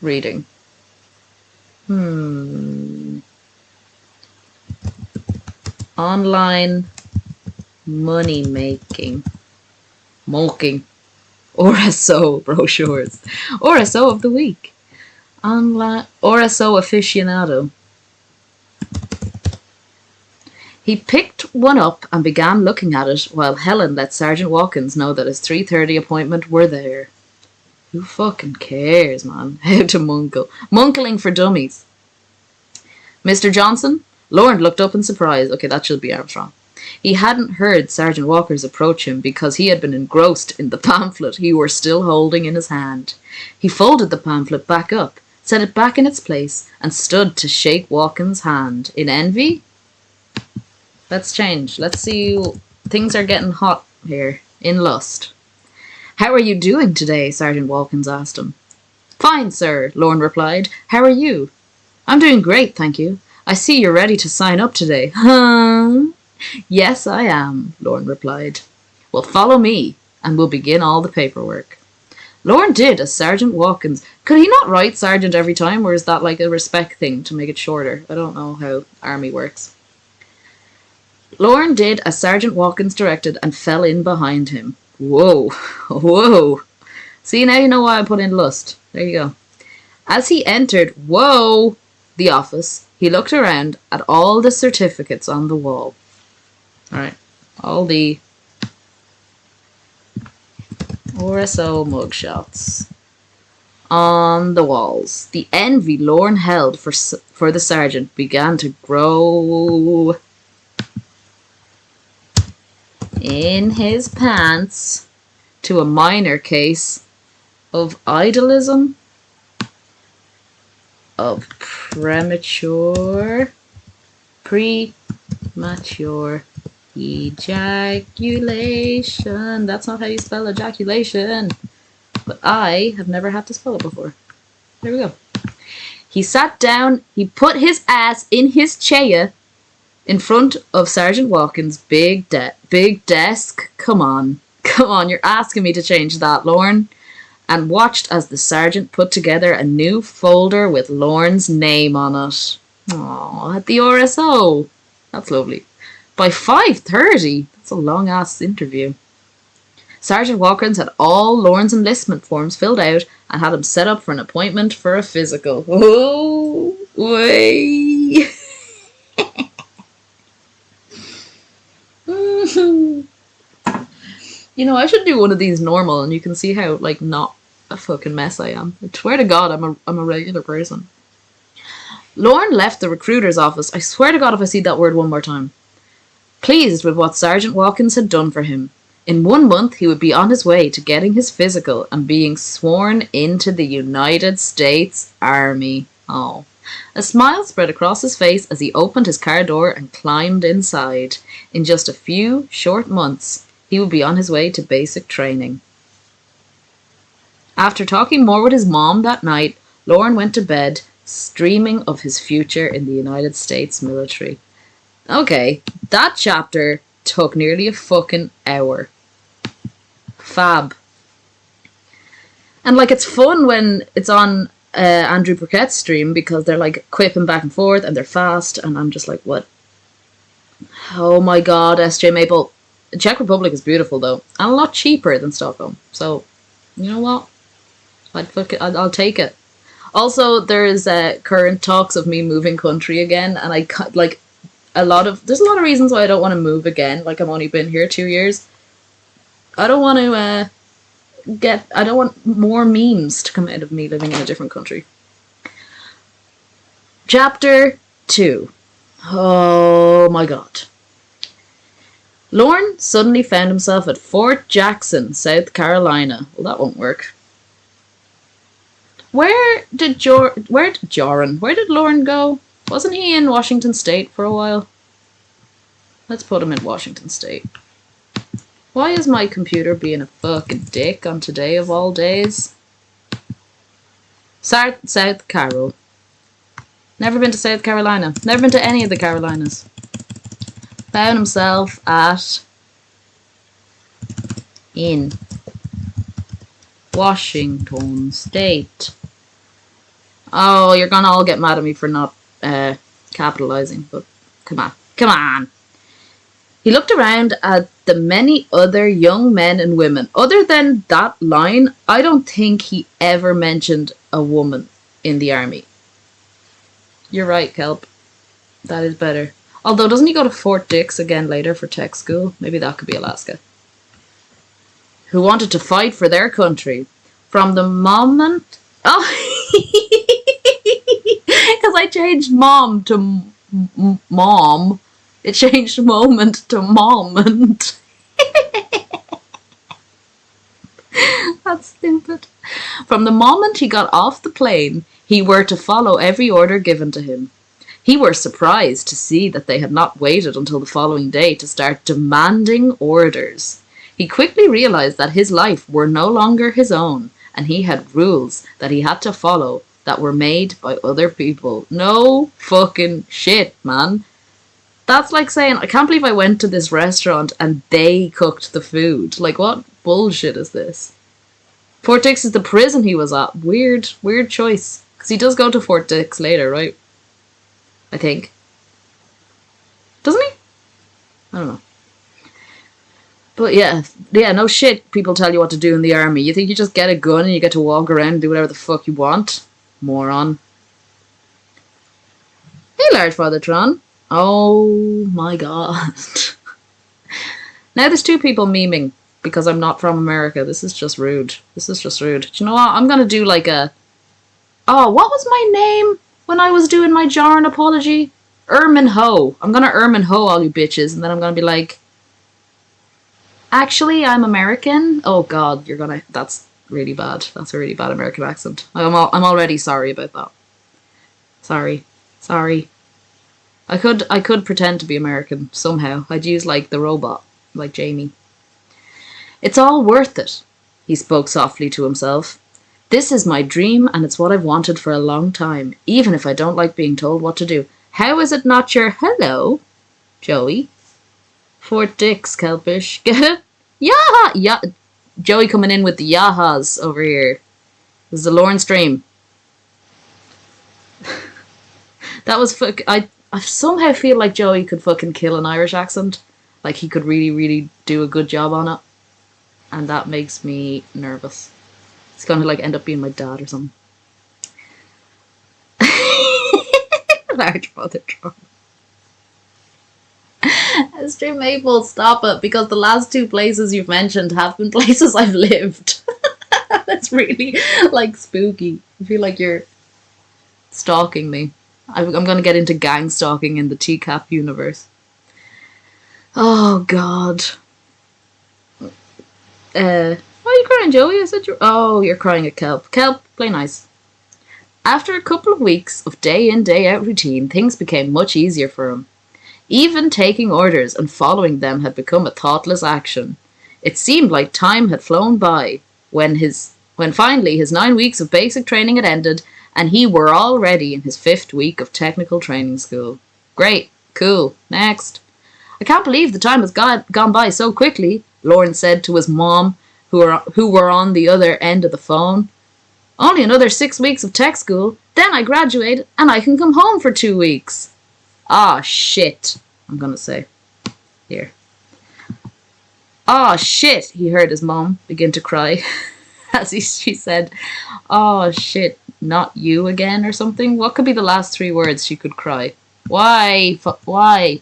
Reading. Online money making. Mulking. RSO brochures. RSO of the week. Online RSO aficionado. He picked one up and began looking at it while Helen let Sergeant Walkins know that his 3:30 appointment were there. Who fucking cares, man? How to munkle. Munkling for dummies. "Mr. Johnson?" Lorne looked up in surprise. Okay, that should be Armstrong. He hadn't heard Sergeant Walkers approach him because he had been engrossed in the pamphlet he were still holding in his hand. He folded the pamphlet back up, set it back in its place, and stood to shake Walkins' hand. In envy? Let's change. Let's see. Things are getting hot here. In lust. "How are you doing today?" Sergeant Walkins asked him. "Fine, sir," Lorne replied. "How are you?" "I'm doing great, thank you. I see you're ready to sign up today." "Huh?" "Yes, I am," Lorne replied. "Well, follow me, and we'll begin all the paperwork." Lorne did as Sergeant Walkins... Could he not write Sergeant every time, or is that like a respect thing to make it shorter? I don't know how army works. Lorne did as Sergeant Walkins directed and fell in behind him. Whoa. Whoa. See, now you know why I put in lust. There you go. As he entered, the office, he looked around at all the certificates on the wall. Alright, all the RSO mugshots on the walls. The envy Lorne held for the sergeant began to grow. in his pants to a minor case of idolism, of premature ejaculation. That's not how you spell ejaculation, but I have never had to spell it before. There we go. He sat down, he put his ass in his chair in front of Sergeant Walken's big desk. Come on, you're asking me to change that, Lorne. And watched as the sergeant put together a new folder with Lorne's name on it. Aww, at the RSO. That's lovely. By 5:30, that's a long-ass interview. Sergeant Walkins had all Lorne's enlistment forms filled out and had him set up for an appointment for a physical. Oh, way. You know, I should do one of these normal, and you can see how, like, not a fucking mess I am. I swear to God, I'm a regular person. Lorne left the recruiter's office. I swear to God if I see that word one more time. Pleased with what Sergeant Walkins had done for him. In 1 month, he would be on his way to getting his physical and being sworn into the United States Army. Oh. A smile spread across his face as he opened his car door and climbed inside. In just a few short months, he would be on his way to basic training. After talking more with his mom that night, Lorne went to bed, dreaming of his future in the United States military. Okay, that chapter took nearly a fucking hour. Fab. And, like, it's fun when it's on Andrew Burkett's stream because they're, like, quipping back and forth and they're fast, and I'm just like, what? Oh my God, SJ Maple. The Czech Republic is beautiful, though, and a lot cheaper than Stockholm. So, you know what? I'll take it. Also, there's current talks of me moving country again, and there's a lot of reasons why I don't want to move again. Like, I've only been here 2 years. I don't want to I don't want more memes to come out of me living in a different country. Chapter 2. Oh my God. Lorne suddenly found himself at Fort Jackson, South Carolina. Well, that won't work. Where did Lorne go? Wasn't he in Washington State for a while? Let's put him in Washington State. Why is my computer being a fucking dick on today of all days? South Carol. Never been to South Carolina. Never been to any of the Carolinas. Found himself in Washington State. Oh, you're gonna all get mad at me for not capitalizing, but come on. He looked around at the many other young men and women. Other than that line, I don't think he ever mentioned a woman in the army. You're right, Kelp. That is better. Although, doesn't he go to Fort Dix again later for tech school? Maybe that could be Alaska. Who wanted to fight for their country. From the moment... Oh! Because I changed mom to mom. It changed moment to moment. That's stupid. From the moment he got off the plane, he were to follow every order given to him. He were surprised to see that they had not waited until the following day to start demanding orders. He quickly realized that his life were no longer his own, and he had rules that he had to follow that were made by other people. No fucking shit, man. That's like saying, I can't believe I went to this restaurant and they cooked the food. Like, what bullshit is this? Fort Dix is the prison he was at. Weird choice. Because he does go to Fort Dix later, right? I think. Doesn't he? I don't know. But yeah, no shit people tell you what to do in the army. You think you just get a gun and you get to walk around and do whatever the fuck you want? Moron. Hey, large Father Tron. Oh my God. Now there's 2 people memeing because I'm not from America. This is just rude. Do you know what? I'm going to do like a... Oh, what was my name when I was doing my jarring apology? Ermin Ho. I'm going to Ermin Ho all you bitches, and then I'm going to be like... Actually, I'm American. Oh God, that's really bad. That's a really bad American accent. I'm already sorry about that. Sorry. I could pretend to be American somehow. I'd use like the robot, like Jamie. It's all worth it, he spoke softly to himself. This is my dream and it's what I've wanted for a long time, even if I don't like being told what to do. How is it not your hello, Joey? Fort Dix, Kelpish. Yaha! Yeah. Joey coming in with the yahas over here. This is the Lorne stream. That was I somehow feel like Joey could fucking kill an Irish accent. Like he could really, really do a good job on it. And that makes me nervous. He's gonna like end up being my dad or something. Large mother drum. Stream Maple, stop it, because the last two places you've mentioned have been places I've lived. That's really like spooky. I feel like you're stalking me. I'm gonna get into gang stalking in the tcap universe. Oh God. Why are you crying, Joey? I said you're crying at Kelp. Kelp, play nice. After a couple of weeks of day in, day out routine, things became much easier for him. Even taking orders and following them had become a thoughtless action. It seemed like time had flown by when finally his 9 weeks of basic training had ended and he were already in his 5th week of technical training school. Great. Cool. Next. I can't believe the time has gone by so quickly, Lorne said to his mom, who were on the other end of the phone. Only another 6 weeks of tech school, then I graduate and I can come home for 2 weeks. Ah, shit, I'm gonna say. Here. Ah, shit, he heard his mom begin to cry as she said, oh, shit, not you again or something? What could be the last 3 words she could cry? Why? Why?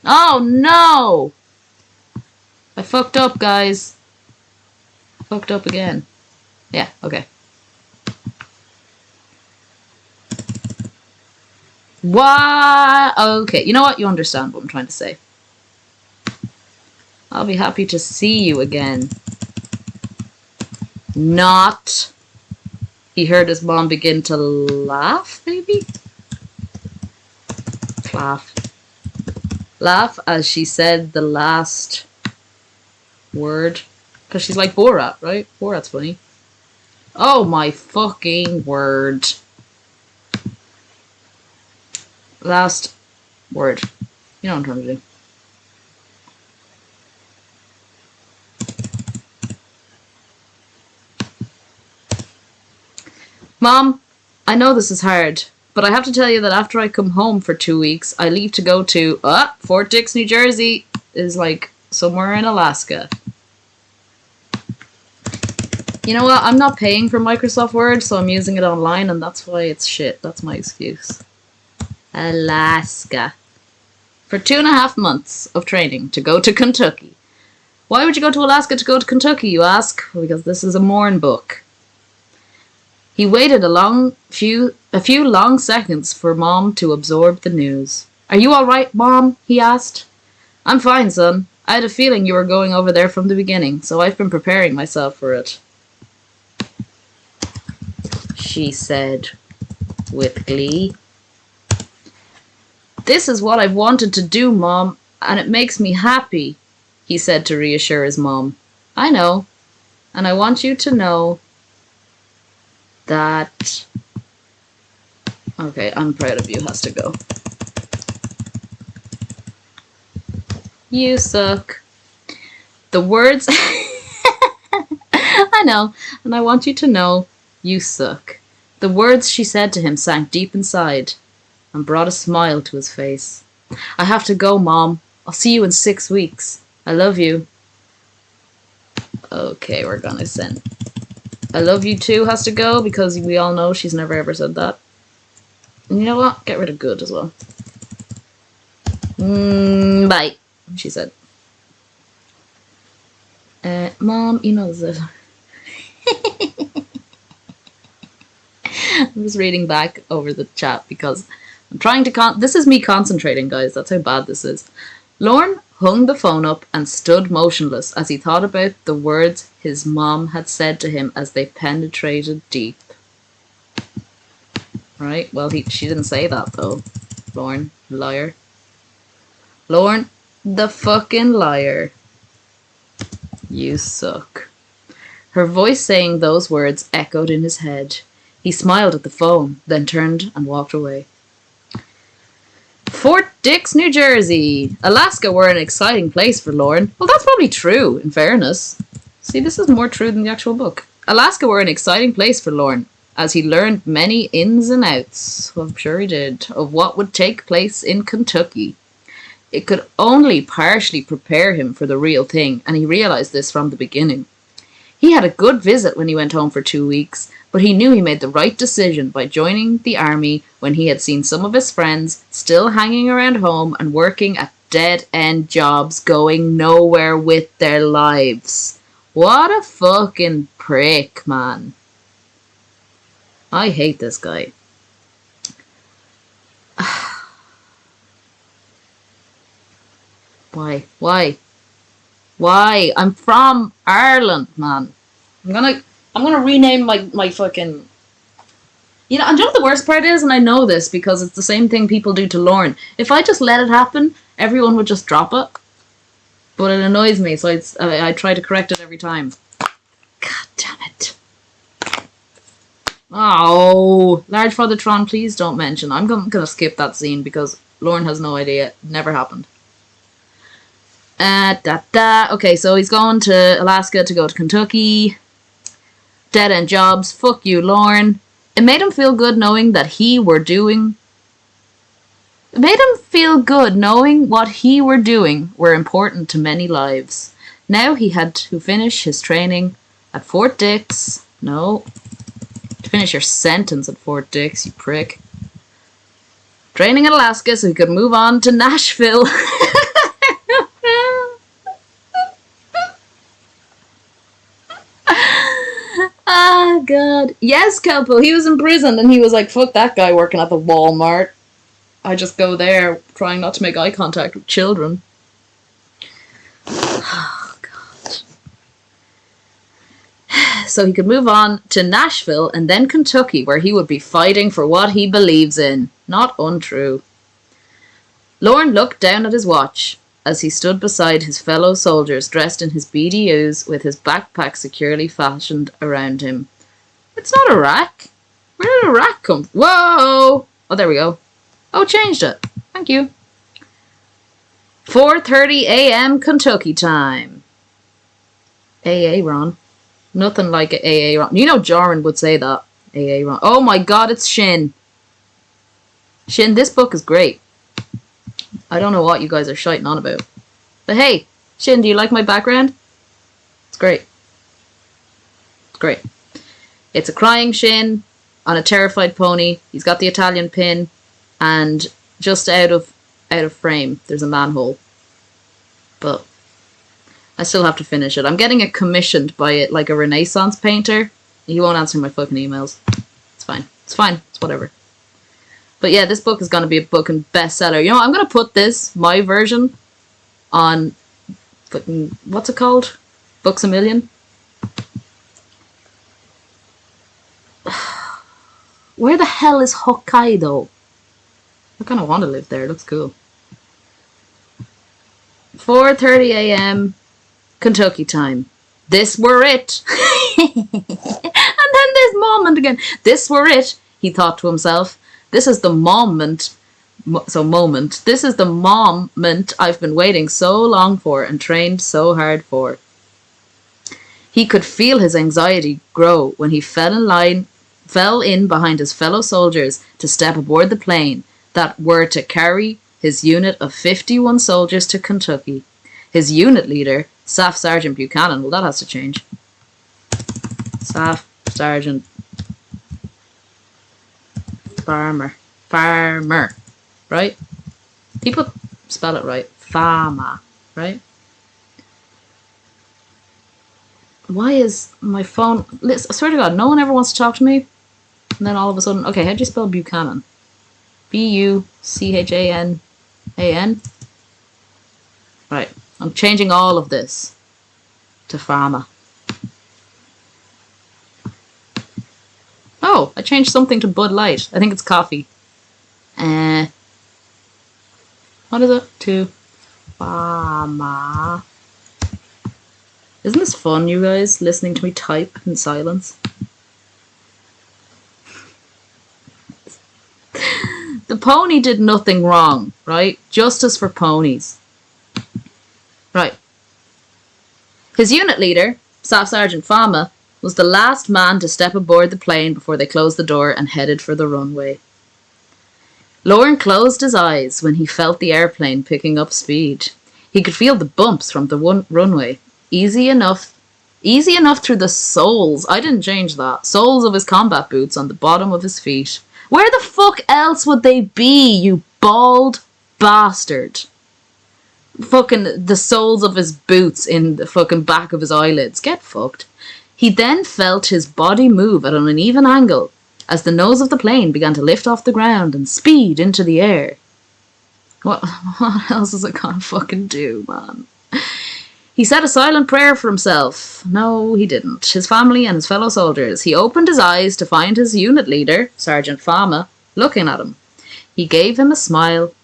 Oh, no! I fucked up, guys. Fucked up again. Yeah, okay. Why? Okay, you know what? You understand what I'm trying to say. I'll be happy to see you again. Not. He heard his mom begin to laugh, maybe? Laugh as she said the last word. Because she's like Borat, right? Borat's funny. Oh my fucking word. Last word. You know what I'm trying to do. Mom, I know this is hard, but I have to tell you that after I come home for 2 weeks, I leave to go to Fort Dix, New Jersey. Is like somewhere in Alaska. You know what? I'm not paying for Microsoft Word, so I'm using it online, and that's why it's shit. That's my excuse. Alaska. For 2.5 months of training to go to Kentucky. Why would you go to Alaska to go to Kentucky, you ask? Well, because this is a Morne book. He waited a few long seconds for Mom to absorb the news. Are you all right, Mom? He asked. I'm fine, son. I had a feeling you were going over there from the beginning, so I've been preparing myself for it. She said with glee. This is what I've wanted to do, Mom, and it makes me happy, he said to reassure his mom. I know, and I want you to know that... Okay, I'm proud of you has to go. You suck. The words... I know, and I want you to know you suck. The words she said to him sank deep inside and brought a smile to his face. I have to go, Mom. I'll see you in 6 weeks. I love you. Okay, we're gonna send... I love you too has to go because we all know she's never ever said that. And you know what? Get rid of good as well. Bye, she said. Mom, you know this. I'm just reading back over the chat because I'm trying to this is me concentrating, guys. That's how bad this is. Lorne hung the phone up and stood motionless as he thought about the words his mom had said to him as they penetrated deep. Right, well, she didn't say that, though. Lorne, liar. Lorne, the fucking liar. You suck. Her voice saying those words echoed in his head. He smiled at the phone, then turned and walked away. Fort Dix, New Jersey. Alaska were an exciting place for Lorne. Well, that's probably true, in fairness. See, this is more true than the actual book. Alaska were an exciting place for Lorne, as he learned many ins and outs, well, I'm sure he did, of what would take place in Kentucky. It could only partially prepare him for the real thing, and he realized this from the beginning. He had a good visit when he went home for 2 weeks, but he knew he made the right decision by joining the army when he had seen some of his friends still hanging around home and working at dead-end jobs going nowhere with their lives. What a fucking prick, man. I hate this guy. Why? I'm from Ireland, man. I'm gonna rename my fucking... You know, and you know what the worst part is? And I know this because it's the same thing people do to Lorne. If I just let it happen, everyone would just drop it. But it annoys me, so I try to correct it every time. God damn it. Oh, Large Fathertron, please don't mention. I'm gonna skip that scene because Lorne has no idea. It never happened. Okay, so he's going to Alaska to go to Kentucky. Dead end jobs. Fuck you, Lorne. It made him feel good knowing that It made him feel good knowing what he were doing were important to many lives. Now he had to finish his training at Fort Dix. No. Finish your sentence at Fort Dix, you prick. Training in Alaska so he could move on to Nashville. Ah, God. Yes, Kelpo, he was in prison and he was like, fuck that guy working at the Walmart. I just go there trying not to make eye contact with children. Oh, God. So he could move on to Nashville and then Kentucky, where he would be fighting for what he believes in. Not untrue. Lorne looked down at his watch as he stood beside his fellow soldiers dressed in his BDUs with his backpack securely fastened around him. It's not a rack. Where did a rack come from? Whoa! Oh, there we go. Oh, changed it. Thank you. 4:30 a.m. Kentucky time. AA Ron. Nothing like a AA Ron. You know Joran would say that. AA Ron. Oh my God, it's Shin. Shin, this book is great. I don't know what you guys are shiting on about. But hey, Shin, do you like my background? It's great. It's great. It's a crying Shin on a terrified pony. He's got the Italian pin. And just out of frame, there's a manhole. But I still have to finish it. I'm getting it commissioned by it like a Renaissance painter. He won't answer my fucking emails. It's fine. It's fine. It's whatever. But yeah, this book is going to be a book and bestseller. You know, I'm going to put this, my version, on fucking, what's it called? Books A Million? Where the hell is Hokkaido? I kind of want to live there. It looks cool. 4:30 a.m. Kentucky time. This were it. And then this moment again. This were it, he thought to himself. This is the moment. This is the moment I've been waiting so long for and trained so hard for. He could feel his anxiety grow when he fell in behind his fellow soldiers to step aboard the plane that were to carry his unit of 51 soldiers to Kentucky. His unit leader, Staff Sergeant Buchanan, well, that has to change. Staff Sergeant Farmer, right? People spell it right. Farmer, right? Why is my phone... I swear to God, no one ever wants to talk to me. And then all of a sudden... Okay, how do you spell Buchanan? Buchanaan. Right. I'm changing all of this to Pharma. Oh, I changed something to Bud Light. I think it's coffee. What is it? To Pharma. Isn't this fun, you guys, listening to me type in silence? The pony did nothing wrong, right? Justice for ponies. Right. His unit leader, Staff Sergeant Pharma, was the last man to step aboard the plane before they closed the door and headed for the runway. Lorne closed his eyes when he felt the airplane picking up speed. He could feel the bumps from the runway. Easy enough through the soles, I didn't change that, soles of his combat boots on the bottom of his feet. Where the fuck else would they be, you bald bastard? Fucking the soles of his boots in the fucking back of his eyelids. Get fucked. He then felt his body move at an uneven angle as the nose of the plane began to lift off the ground and speed into the air. What else is it gonna fucking do, man? He said a silent prayer for himself. No, he didn't. His family and his fellow soldiers. He opened his eyes to find his unit leader, Sergeant Pharma, looking at him. He gave him a smile.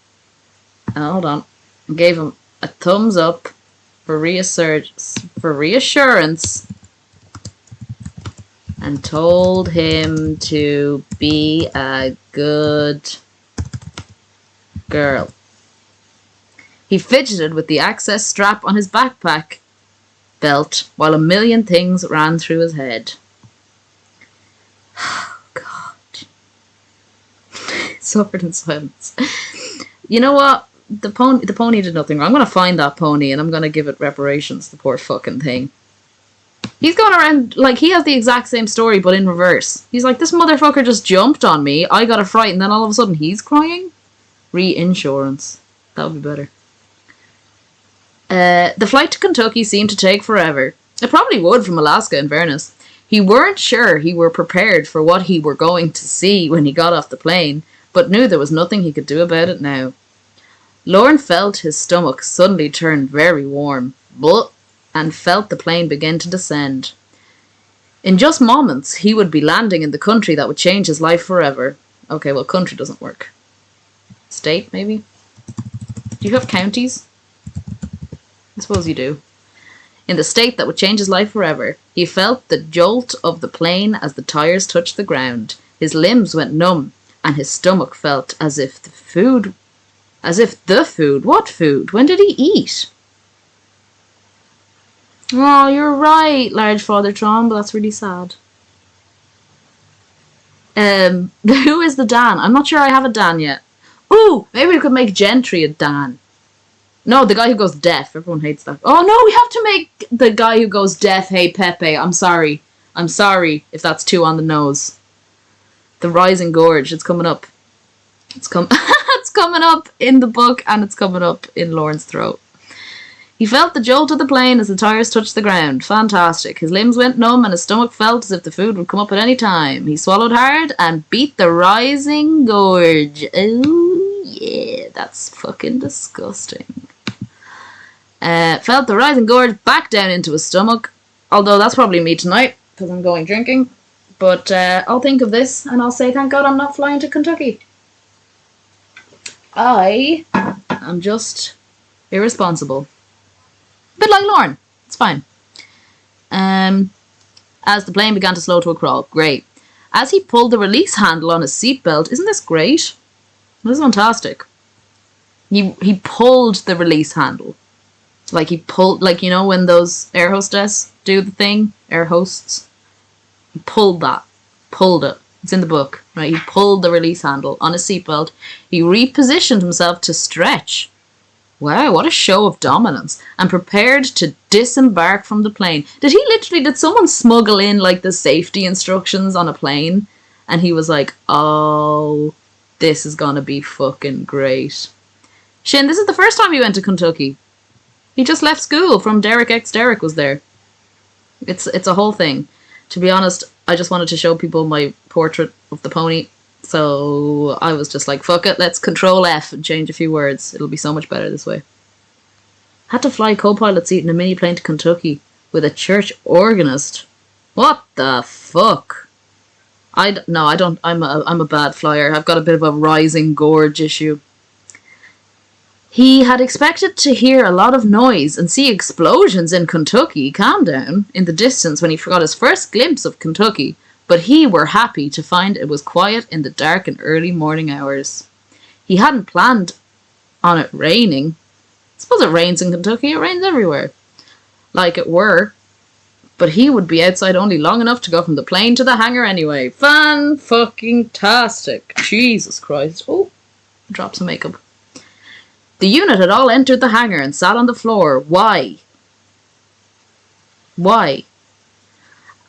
Hold on. He gave him a thumbs up for reassurance and told him to be a good girl. He fidgeted with the access strap on his backpack belt while a million things ran through his head. Oh, God. Suffered in silence. You know what? The pony did nothing wrong. I'm going to find that pony and I'm going to give it reparations, the poor fucking thing. He's going around, like, he has the exact same story, but in reverse. He's like, this motherfucker just jumped on me, I got a fright, and then all of a sudden he's crying? Reinsurance. That would be better. The flight to Kentucky seemed to take forever. It probably would from Alaska, in fairness. He weren't sure he were prepared for what he were going to see when he got off the plane, but knew there was nothing he could do about it now. Lorne felt his stomach suddenly turn very warm, and felt the plane begin to descend. In just moments, he would be landing in the country that would change his life forever. Okay, well, country doesn't work. State, maybe? Do you have counties? I suppose you do. In the state that would change his life forever, he felt the jolt of the plane as the tires touched the ground. His limbs went numb, and his stomach felt as if the food... What food? When did he eat? Oh, you're right, large Father Tron, but that's really sad. Who is the Dan? I'm not sure I have a Dan yet. Ooh, maybe we could make Gentry a Dan. No, the guy who goes deaf. Everyone hates that. Oh no, we have to make the guy who goes deaf, hey Pepe. I'm sorry if that's too on the nose. The Rising Gorge, it's coming up. It's coming up in the book and it's coming up in Lorne's throat. He felt the jolt of the plane as the tires touched the ground. Fantastic. His limbs went numb and his stomach felt as if the food would come up at any time. He swallowed hard and beat the Rising Gorge. Oh, yeah, that's fucking disgusting. Felt the Rising Gorge back down into his stomach. Although that's probably me tonight because I'm going drinking. But I'll think of this and I'll say thank God I'm not flying to Kentucky. I am just irresponsible. A bit like Lorne. It's fine. As the plane began to slow to a crawl. Great. As he pulled the release handle on his seatbelt. Isn't this great? This is fantastic. He pulled the release handle. Like he pulled, like, you know when those air hostess do the thing? Air hosts. He pulled that. Pulled it. It's in the book. Right? He pulled the release handle on his seatbelt. He repositioned himself to stretch. Wow, what a show of dominance. And prepared to disembark from the plane. Did someone smuggle in like the safety instructions on a plane? And he was like, oh, this is gonna be fucking great. Shin, this is the first time he went to Kentucky. He just left school from Derek X Derek was there. It's a whole thing. To be honest, I just wanted to show people my portrait of the pony. So I was just like, fuck it, let's Control F and change a few words. It'll be so much better this way. Had to fly co-pilot seat in a mini plane to Kentucky with a church organist. What the fuck? No, I don't. I'm a bad flyer. I've got a bit of a rising gorge issue. He had expected to hear a lot of noise and see explosions in Kentucky, calm down, in the distance when he got his first glimpse of Kentucky, but he were happy to find it was quiet in the dark and early morning hours. He hadn't planned on it raining. I suppose it rains in Kentucky, it rains everywhere. Like it were. But he would be outside only long enough to go from the plane to the hangar anyway. Fan-fucking-tastic. Jesus Christ. Oh, drop some makeup. The unit had all entered the hangar and sat on the floor. Why? Why?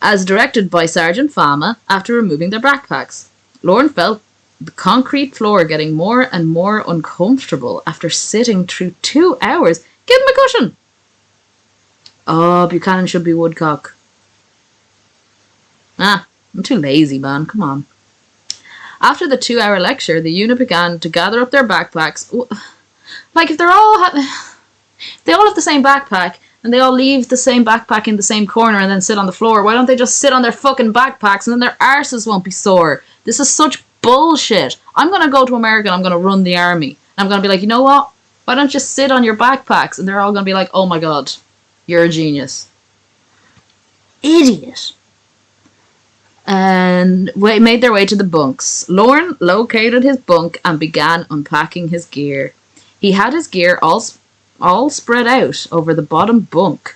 As directed by Sergeant Fama after removing their backpacks. Lorne felt the concrete floor getting more and more uncomfortable after sitting through 2 hours. Give him a cushion! Oh, Buchanan should be Woodcock. I'm too lazy, man. Come on. After the 2-hour lecture, the unit began to gather up their backpacks. Like, if they all have the same backpack, and they all leave the same backpack in the same corner and then sit on the floor, why don't they just sit on their fucking backpacks and then their arses won't be sore? This is such bullshit. I'm going to go to America and I'm going to run the army. And I'm going to be like, you know what? Why don't you sit on your backpacks? And they're all going to be like, oh my god, you're a genius. Idiot. And made their way to the bunks. Lorne located his bunk and began unpacking his gear. He had his gear all spread out over the bottom bunk.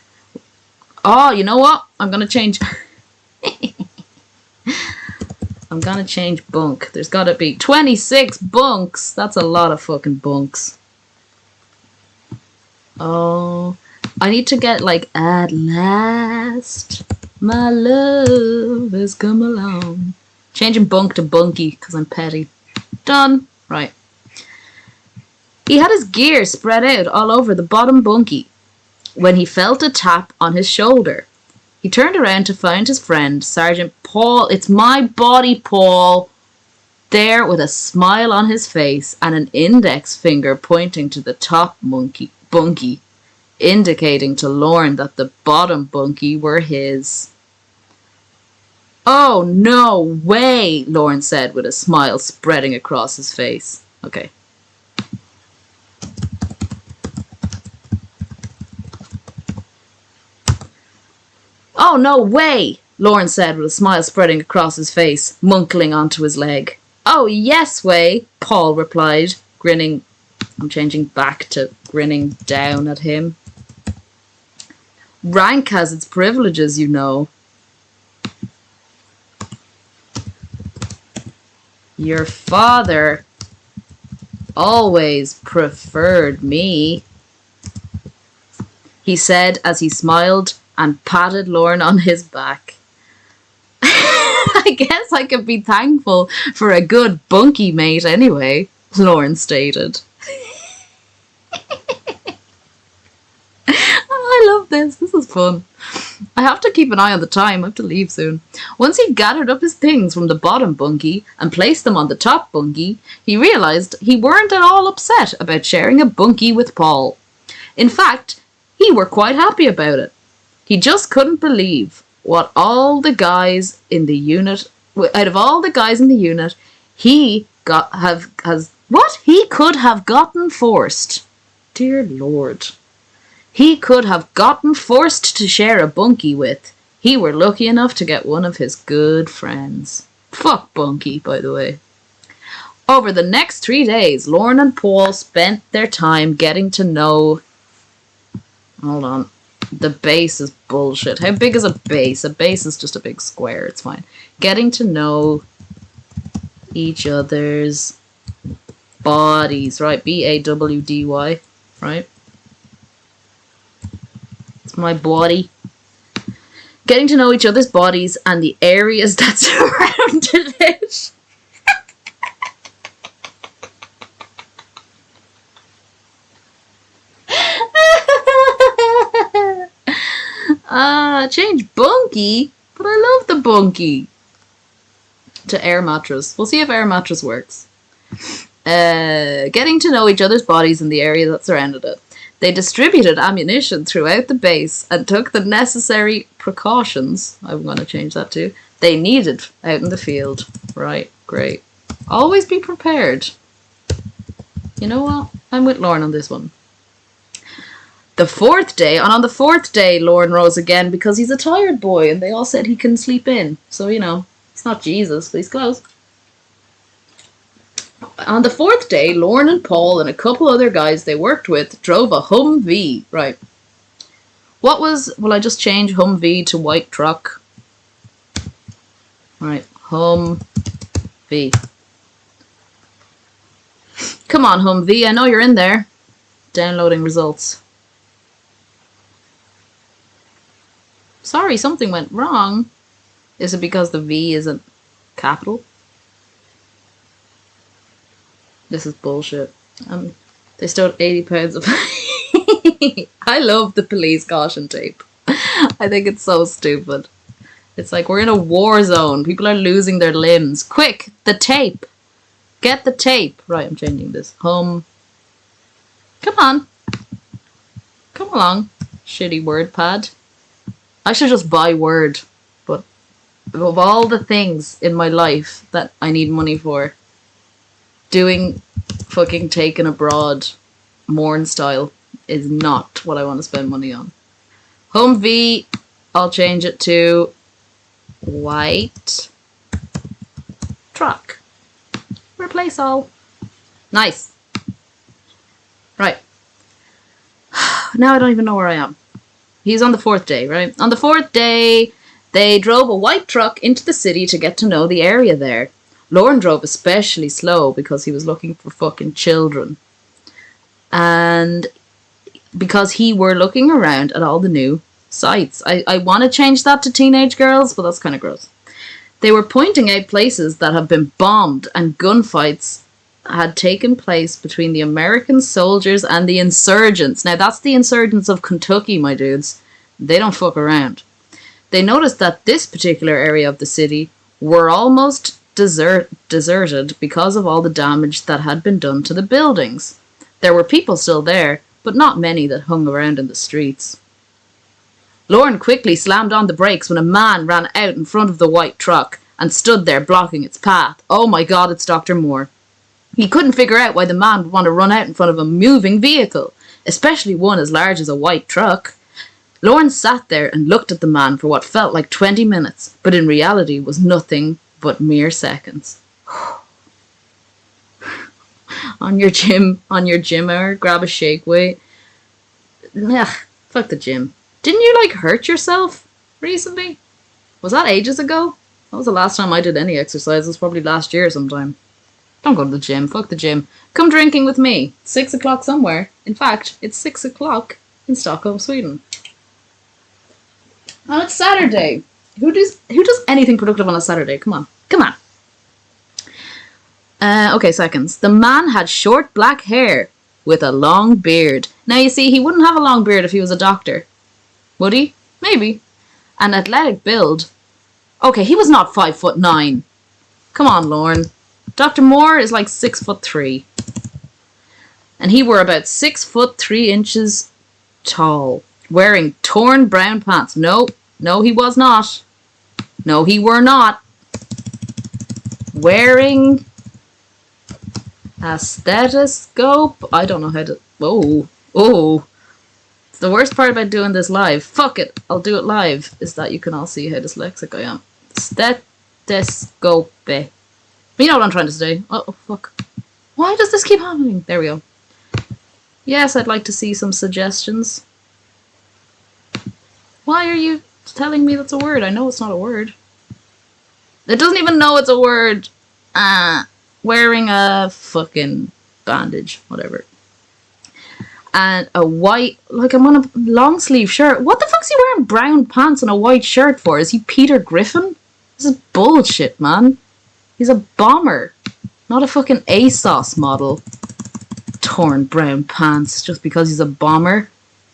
Oh, you know what? I'm going to change... I'm going to change bunk. There's got to be 26 bunks. That's a lot of fucking bunks. Oh, I need to get like, at last, my love has come along. Changing bunk to bunky because I'm petty. Done. Right. He had his gear spread out all over the bottom bunkie when he felt a tap on his shoulder. He turned around to find his friend, Sergeant Paul. It's my body, Paul. There with a smile on his face and an index finger pointing to the top bunkie, indicating to Lorne that the bottom bunkie were his. Oh, no way, Lorne said with a smile spreading across his face. Okay. Oh, no way, Lorne said with a smile spreading across his face, munkling onto his leg. Oh, yes way, Paul replied, grinning. I'm changing back to grinning down at him. Rank has its privileges, you know. Your father always preferred me, he said as he smiled and patted Lorne on his back. I guess I could be thankful for a good bunkie mate anyway, Lorne stated. I love this. This is fun. I have to keep an eye on the time. I have to leave soon. Once he'd gathered up his things from the bottom bunkie and placed them on the top bunkie, he realised he weren't at all upset about sharing a bunkie with Paul. In fact, he were quite happy about it. He just couldn't believe what all the guys in the unit, out of all the guys in the unit, he could have gotten forced. Dear Lord. He could have gotten forced to share a bunkie with. He were lucky enough to get one of his good friends. Fuck bunkie, by the way. Over the next 3 days, Lorne and Paul spent their time getting to know... Hold on. The base is bullshit. How big is a base? A base is just a big square. It's fine. Getting to know each other's bodies, right? B-A-W-D-Y, right? It's my body. Getting to know each other's bodies and the areas that surrounded it. Change bunkie, but I love the bunkie. To air mattress. We'll see if air mattress works. Getting to know each other's bodies and the area that surrounded it. They distributed ammunition throughout the base and took the necessary precautions, I'm going to change that to, they needed out in the field. Right, great. Always be prepared. You know what? I'm with Lorne on this one. The fourth day, and on the fourth day, Lorne rose again because he's a tired boy, and they all said he can sleep in. So, you know, it's not Jesus, but he's close. On the fourth day, Lorne and Paul and a couple other guys they worked with drove a Humvee. Right. What was... Will I just change Humvee to white truck? Right. Humvee. Come on, Humvee. I know you're in there. Downloading results. Sorry, something went wrong. Is it because the V isn't capital? This is bullshit. They stole 80 pounds of... I love the police caution tape. I think it's so stupid. It's like we're in a war zone. People are losing their limbs. Quick, the tape. Get the tape. Right, I'm changing this. Come on. Come along. Shitty word pad. I should just buy Word. But of all the things in my life that I need money for, doing fucking Taken Abroad Morne style is not what I want to spend money on. Humvee, I'll change it to white truck. Replace all. Nice. Right. Now I don't even know where I am. He's on the fourth day, right? On the fourth day, they drove a white truck into the city to get to know the area there. Lorne drove especially slow because he was looking for fucking children. And because he were looking around at all the new sights. I want to change that to teenage girls, but that's kind of gross. They were pointing out places that have been bombed and gunfights had taken place between the American soldiers and the insurgents. Now, that's the insurgents of Kentucky, my dudes. They don't fuck around. They noticed that this particular area of the city were almost deserted because of all the damage that had been done to the buildings. There were people still there, but not many that hung around in the streets. Lorne quickly slammed on the brakes when a man ran out in front of the white truck and stood there blocking its path. Oh my God, it's Dr. Moore. He couldn't figure out why the man would want to run out in front of a moving vehicle, especially one as large as a white truck. Lorne sat there and looked at the man for what felt like 20 minutes, but in reality was nothing but mere seconds. on your gym hour, grab a shake weight. Ugh, fuck the gym. Didn't you like hurt yourself recently? Was that ages ago? That was the last time I did any exercise. It was probably last year sometime. Don't go to the gym. Fuck the gym. Come drinking with me. 6 o'clock somewhere. In fact, it's 6 o'clock in Stockholm, Sweden. Oh, it's Saturday. Who does anything productive on a Saturday? Come on. Come on. Okay, seconds. The man had short black hair with a long beard. Now, you see, he wouldn't have a long beard if he was a doctor. Would he? Maybe. An athletic build. Okay, he was not 5'9". Come on, Lorne. Dr. Moore is like 6'3". And he were about 6'3" tall. Wearing torn brown pants. No, he was not. No, he were not. Wearing a stethoscope. I don't know how to... Oh. It's the worst part about doing this live. Fuck it. I'll do it live. Is that you can all see how dyslexic I am. Stethoscope. You know what I'm trying to say. Oh, fuck. Why does this keep happening? There we go. Yes, I'd like to see some suggestions. Why are you telling me that's a word? I know it's not a word. It doesn't even know it's a word. Wearing a fucking bandage. Whatever. And a white... Like, I'm on a long sleeve shirt. What the fuck's he wearing brown pants and a white shirt for? Is he Peter Griffin? This is bullshit, man. He's a bomber. Not a fucking ASOS model. Torn brown pants just because he's a bomber.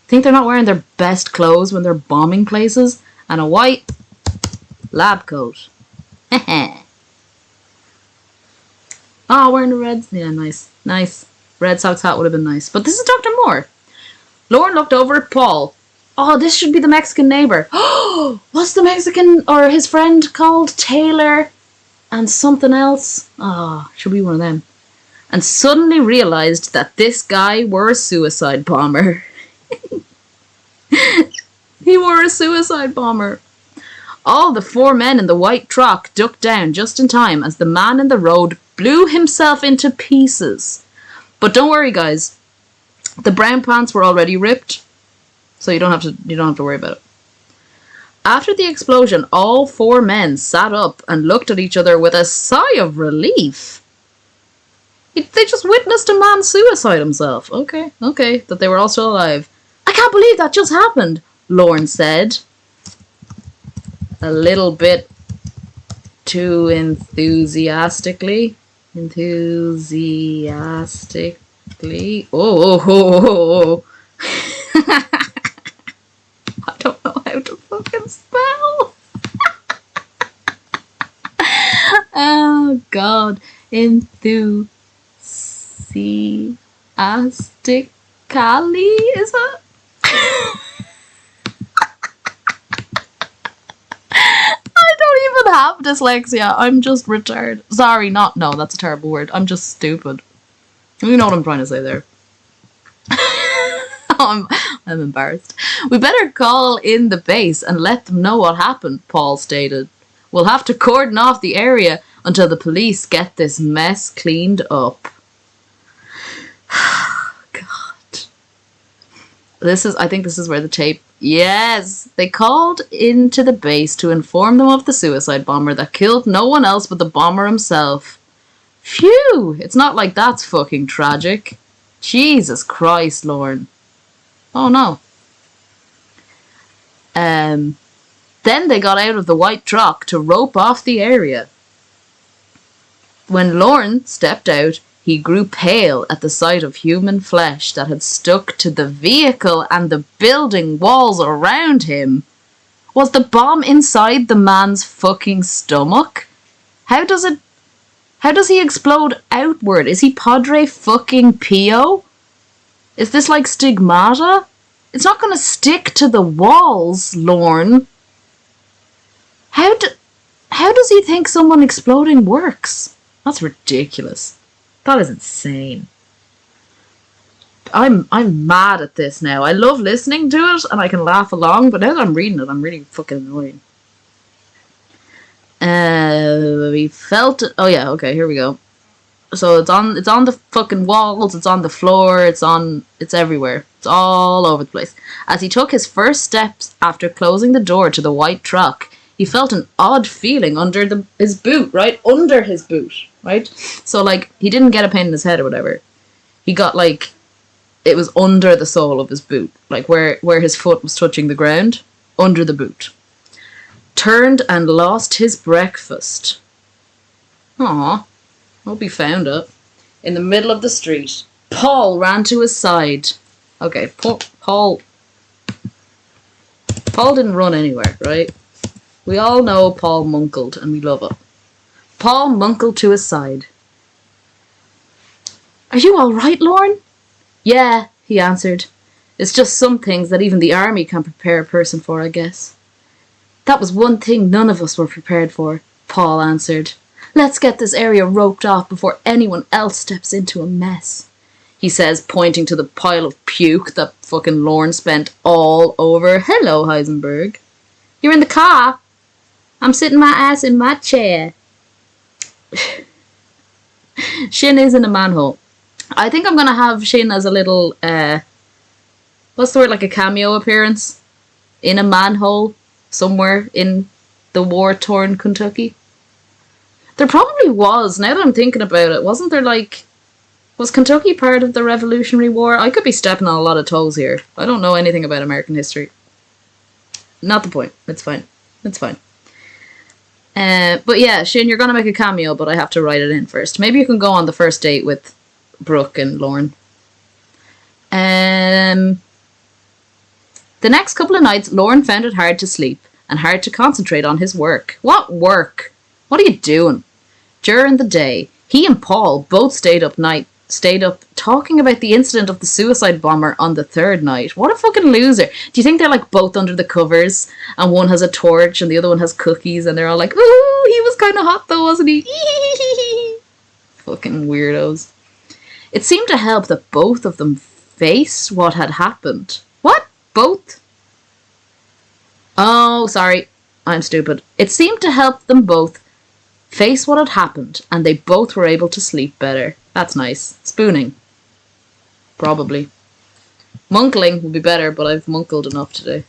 Think they're not wearing their best clothes when they're bombing places? And a white lab coat. Oh, wearing the Reds. Yeah, nice. Nice. Red Sox hat would have been nice. But this is Dr. Moore. Lorne looked over at Paul. Oh, this should be the Mexican neighbor. Oh, what's the Mexican or his friend called? Taylor and something else. Oh, should be one of them. And suddenly realized that this guy were a suicide bomber. He wore a suicide bomber. All the 4 men in the white truck ducked down just in time as the man in the road blew himself into pieces. But don't worry, guys. The brown pants were already ripped, so you don't have to worry about it. After the explosion, all 4 men sat up and looked at each other with a sigh of relief. They just witnessed a man suicide himself. Okay, that they were all still alive. I can't believe that just happened, Lorne said. A little bit too enthusiastically. Oh. I don't know how to fucking spell. Oh, God. Enthusiastically, is it? I don't even have dyslexia. I'm just retarded. Sorry, no, that's a terrible word. I'm just stupid. You know what I'm trying to say there. I'm embarrassed. We better call in the base and let them know what happened, Paul stated. We'll have to cordon off the area until the police get this mess cleaned up. God. I think this is where the tape... Yes! They called into the base to inform them of the suicide bomber that killed no one else but the bomber himself. Phew! It's not like that's fucking tragic. Jesus Christ, Lorne. Oh no. Then they got out of the white truck to rope off the area. When Lorne stepped out, he grew pale at the sight of human flesh that had stuck to the vehicle and the building walls around him. Was the bomb inside the man's fucking stomach? How does he explode outward? Is he Padre fucking Pio? Is this like stigmata? It's not going to stick to the walls, Lorne. How does he think someone exploding works? That's ridiculous. That is insane. I'm mad at this now. I love listening to it and I can laugh along, but now that I'm reading it, I'm really fucking annoying. We felt it. Oh yeah, okay, here we go. So it's on the fucking walls, it's on the floor, it's everywhere. It's all over the place. As he took his first steps after closing the door to the white truck, he felt an odd feeling under his boot, right? Under his boot, right? So like he didn't get a pain in his head or whatever. He got like it was under the sole of his boot, like where his foot was touching the ground, under the boot. Turned and lost his breakfast. Aw. Hope he found it. In the middle of the street, Paul ran to his side. Okay, Paul didn't run anywhere, right? We all know Paul munkled, and we love it. Paul munkled to his side. Are you all right, Lorne? Yeah, he answered. It's just some things that even the army can prepare a person for, I guess. That was one thing none of us were prepared for, Paul answered. Let's get this area roped off before anyone else steps into a mess, he says, pointing to the pile of puke that fucking Lorne spent all over. Hello, Heisenberg. You're in the car? I'm sitting my ass in my chair. Shin is in a manhole. I think I'm going to have Shin as a little, what's the word, like a cameo appearance in a manhole somewhere in the war-torn Kentucky. There probably was, now that I'm thinking about it. Wasn't there like... Was Kentucky part of the Revolutionary War? I could be stepping on a lot of toes here. I don't know anything about American history. Not the point. It's fine. It's fine. But yeah, Shin, you're going to make a cameo, but I have to write it in first. Maybe you can go on the first date with Brooke and Lorne. The next couple of nights, Lorne found it hard to sleep and hard to concentrate on his work. What work? What are you doing? During the day, he and Paul both stayed up stayed up talking about the incident of the suicide bomber on the third night. What a fucking loser. Do you think they're like both under the covers and one has a torch and the other one has cookies and they're all like, ooh, he was kind of hot though, wasn't he? Fucking weirdos. It seemed to help that both of them faced what had happened. What? Both? Oh, sorry. I'm stupid. It seemed to help them both face what had happened, and they both were able to sleep better. That's nice. Spooning. Probably. Munkling would be better, but I've munkled enough today.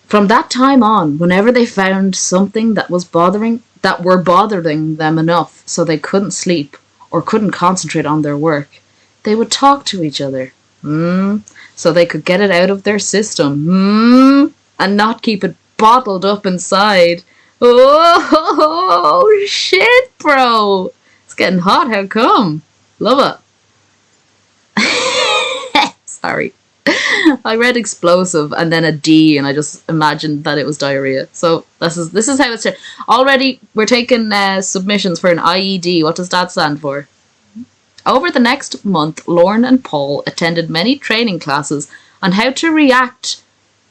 From that time on, whenever they found something that were bothering them enough so they couldn't sleep or couldn't concentrate on their work, they would talk to each other. So they could get it out of their system. And not keep it bottled up inside. Oh, shit, bro. It's getting hot. How come? Love it. Sorry. I read explosive and then a D and I just imagined that it was diarrhea. So this is how it's already. We're taking submissions for an IED. What does that stand for? Over the next month, Lorne and Paul attended many training classes on how to react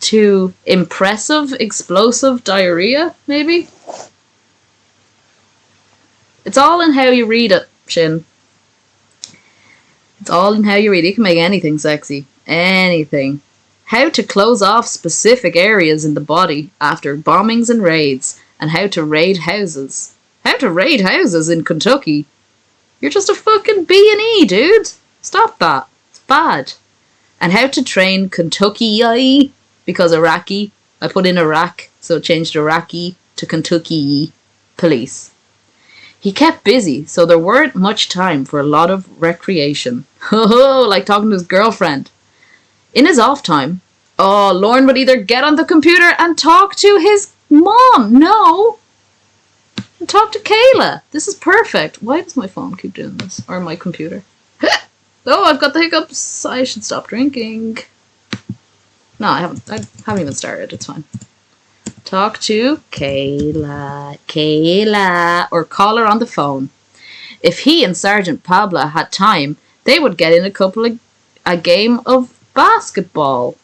to impressive explosive diarrhea, maybe? It's all in how you read it, Shin. It's all in how you read it. You can make anything sexy. Anything. How to close off specific areas in the body after bombings and raids, and how to raid houses. How to raid houses in Kentucky? You're just a fucking B&E, dude. Stop that. It's bad. And how to train Kentucky, because Iraqi, I put in Iraq, so it changed Iraqi to Kentucky police. He kept busy, so there weren't much time for a lot of recreation. Like talking to his girlfriend. In his off time, Lorne would either get on the computer and talk to his mom. No. And talk to Kayla. This is perfect. Why does my phone keep doing this? Or my computer? Oh, I've got the hiccups. I should stop drinking. No, I haven't even started. It's fine. Talk to Kayla, or call her on the phone. If he and Sergeant Pabla had time, they would get in a game of basketball.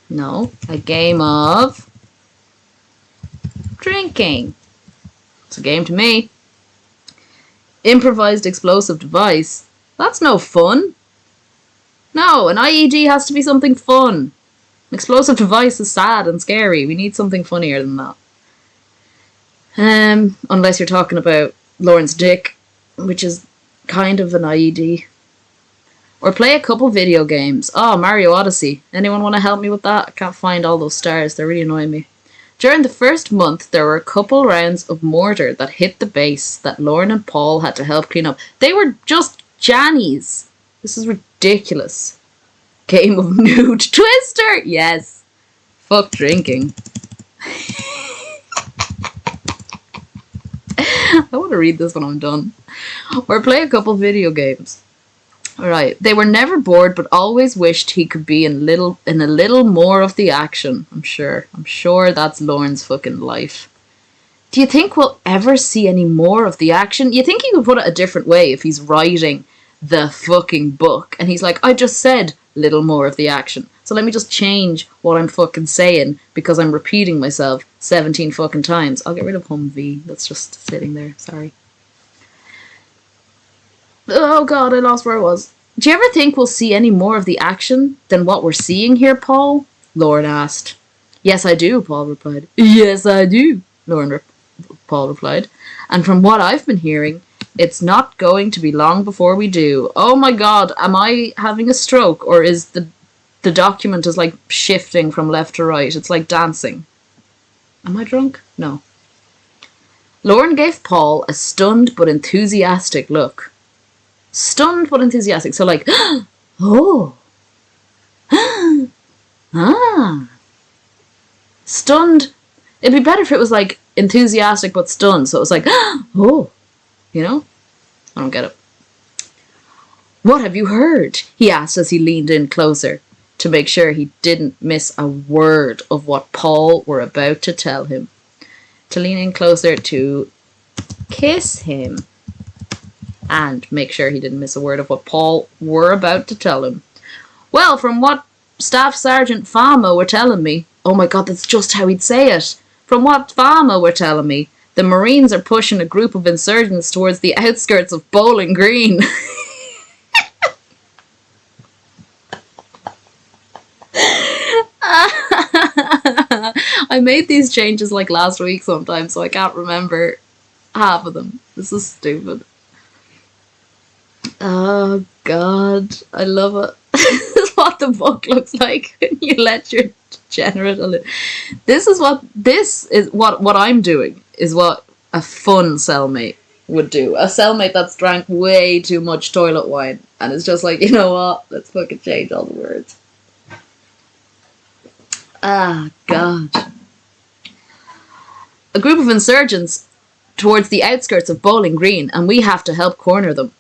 No, a game of drinking. It's a game to me. Improvised explosive device. That's no fun. No, an IED has to be something fun. An explosive device is sad and scary. We need something funnier than that. Unless you're talking about Lawrence Dick, which is kind of an IED. Or play a couple video games. Oh, Mario Odyssey. Anyone want to help me with that? I can't find all those stars. They're really annoying me. During the first month, there were a couple rounds of mortar that hit the base that Lorne and Paul had to help clean up. They were just Jannies. This is ridiculous. Game of nude twister. Yes. Fuck drinking. I want to read this when I'm done. Or play a couple video games. Alright. They were never bored, but always wished he could be in a little more of the action. I'm sure that's Lorne's fucking life. Do you think we'll ever see any more of the action? You think he could put it a different way if he's writing the fucking book and he's like, I just said little more of the action, so let me just change what I'm fucking saying because I'm repeating myself 17 fucking times. I'll get rid of Humvee. That's just sitting there. Sorry. Oh god, I lost where I was. Do you ever think we'll see any more of the action than what we're seeing here, Paul? Lorne asked. Yes, I do, Paul replied. Yes, I do, Paul replied. And from what I've been hearing, it's not going to be long before we do. Oh my god, am I having a stroke? Or is the document is like shifting from left to right? It's like dancing. Am I drunk? No. Lorne gave Paul a stunned but enthusiastic look. Stunned but enthusiastic. So like, oh. Ah. Stunned. It'd be better if it was like enthusiastic but stunned. So it was like, oh. You know? I don't get it. What have you heard? He asked as he leaned in closer to make sure he didn't miss a word of what Paul were about to tell him. To lean in closer to kiss him. and make sure he didn't miss a word of what Paul were about to tell him. Well, from what Staff Sergeant Fama were telling me, oh my god, that's just how he'd say it. From what Fama were telling me, the Marines are pushing a group of insurgents towards the outskirts of Bowling Green. I made these changes like last week sometimes, so I can't remember half of them. This is stupid. Oh god, I love it. This is what the book looks like when you let your genital in. This is what I'm doing, is what a fun cellmate would do. A cellmate that's drank way too much toilet wine and is just like, you know what, let's fucking change all the words. Ah, god. A group of insurgents towards the outskirts of Bowling Green, and we have to help corner them.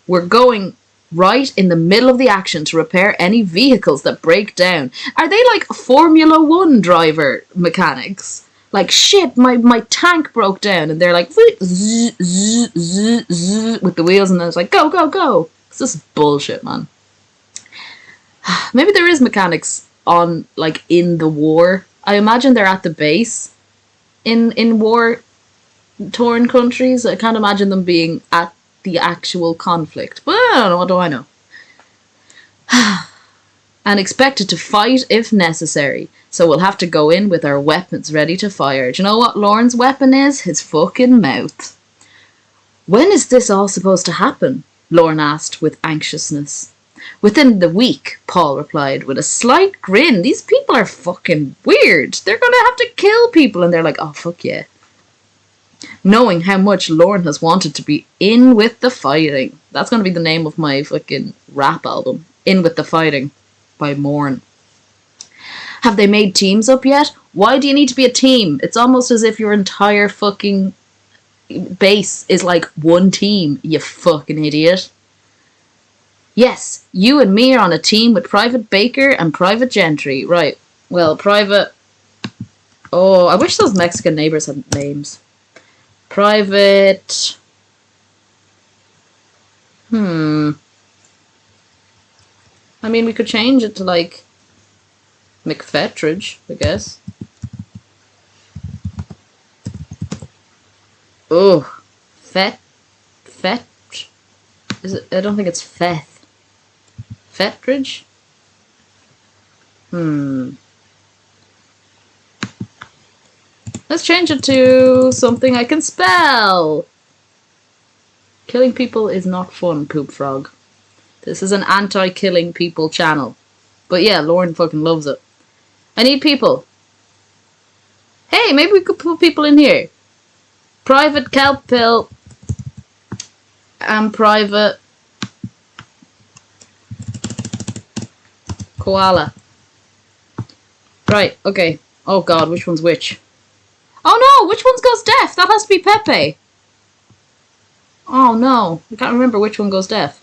We're going right in the middle of the action to repair any vehicles that break down. Are they like Formula 1 driver mechanics? Like, shit, my tank broke down, and they're like, zzz, zzz, zzz, zzz, with the wheels, and then it's like, go, go, go. This is bullshit, man. Maybe there is mechanics on, like, in the war. I imagine they're at the base in war-torn countries. I can't imagine them being at the actual conflict. But I don't know, what do I know? And expected to fight if necessary. So we'll have to go in with our weapons ready to fire. Do you know what Lorne's weapon is? His fucking mouth. When is this all supposed to happen? Lorne asked with anxiousness. Within the week, Paul replied with a slight grin. These people are fucking weird. They're gonna have to kill people, and they're like, oh fuck yeah. Knowing how much Lorne has wanted to be in with the fighting. That's gonna be the name of my fucking rap album. In with the Fighting by Morne. Have they made teams up yet? Why do you need to be a team? It's almost as if your entire fucking base is like one team, you fucking idiot. Yes, you and me are on a team with Private Baker and Private Gentry. Right, well, Private... Oh, I wish those Mexican neighbours had names. Private... I mean, we could change it to, like, McFetridge, I guess. Oh, Fet... Is it? I don't think it's Feth. Fetridge? Let's change it to something I can spell. Killing people is not fun, Poop Frog. This is an anti-killing people channel. But yeah, Lorne fucking loves it. I need people. Hey, maybe we could put people in here. Private Kelp Pill and Private Koala. Right, okay. Oh god, which one's which? Oh no, which one's goes deaf? That has to be Pepe. Oh no, I can't remember which one goes deaf.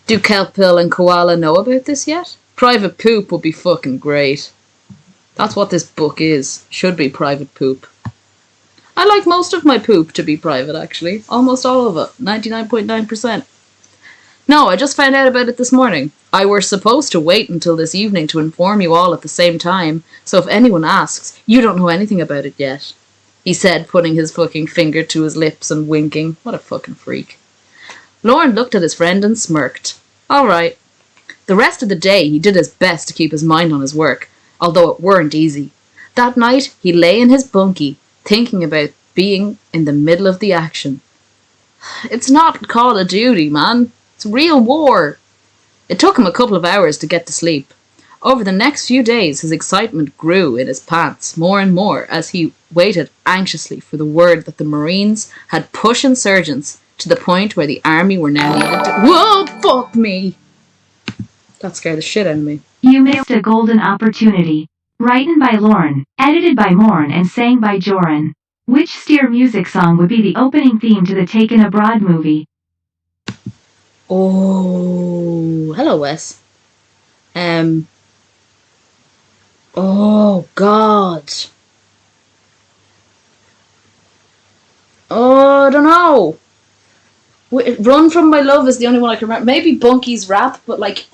Do Kelpil and Koala know about this yet? Private Poop would be fucking great. That's what this book is. Should be private poop. I like most of my poop to be private, actually. Almost all of it. 99.9%. No, I just found out about it this morning. I were supposed to wait until this evening to inform you all at the same time, so if anyone asks, you don't know anything about it yet. He said, putting his fucking finger to his lips and winking. What a fucking freak. Lorne looked at his friend and smirked. All right. The rest of the day he did his best to keep his mind on his work, although it weren't easy. That night he lay in his bunkie, thinking about being in the middle of the action. It's not Call of Duty, man. It's real war. It took him a couple of hours to get to sleep. Over the next few days, his excitement grew in his pants more and more as he waited anxiously for the word that the Marines had pushed insurgents to the point where the army were now needed to... Whoa, fuck me! That scared the shit out of me. You missed a golden opportunity. Written by Lorne, edited by Morne and sang by Joran. Which Steer music song would be the opening theme to the Taken Abroad movie? Oh, hello, Wes. Oh, God. Oh, I don't know. Run From My Love is the only one I can remember. Maybe Bunky's Rap, but like,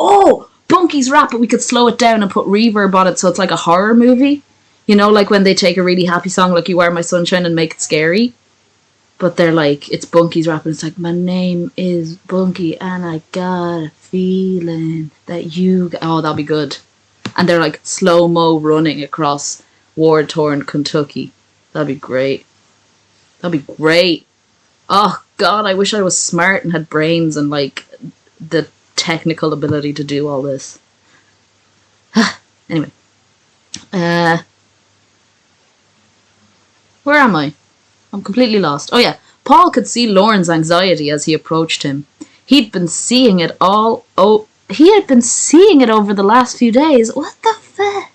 Bunky's Rap, but we could slow it down and put reverb on it so it's like a horror movie. You know, like when they take a really happy song like You Are My Sunshine and make it scary. But they're like, it's Bunky's Rap and it's like, my name is Bunky and I got a feeling that you... Oh, that'll be good. And they're like slow-mo running across war-torn Kentucky. That'd be great. That'd be great. Oh, God, I wish I was smart and had brains and, like, the technical ability to do all this. Anyway. Where am I? I'm completely lost. Oh, yeah. Paul could see Lorne's anxiety as he approached him. He'd been seeing it all... he had been seeing it over the last few days. What the fuck?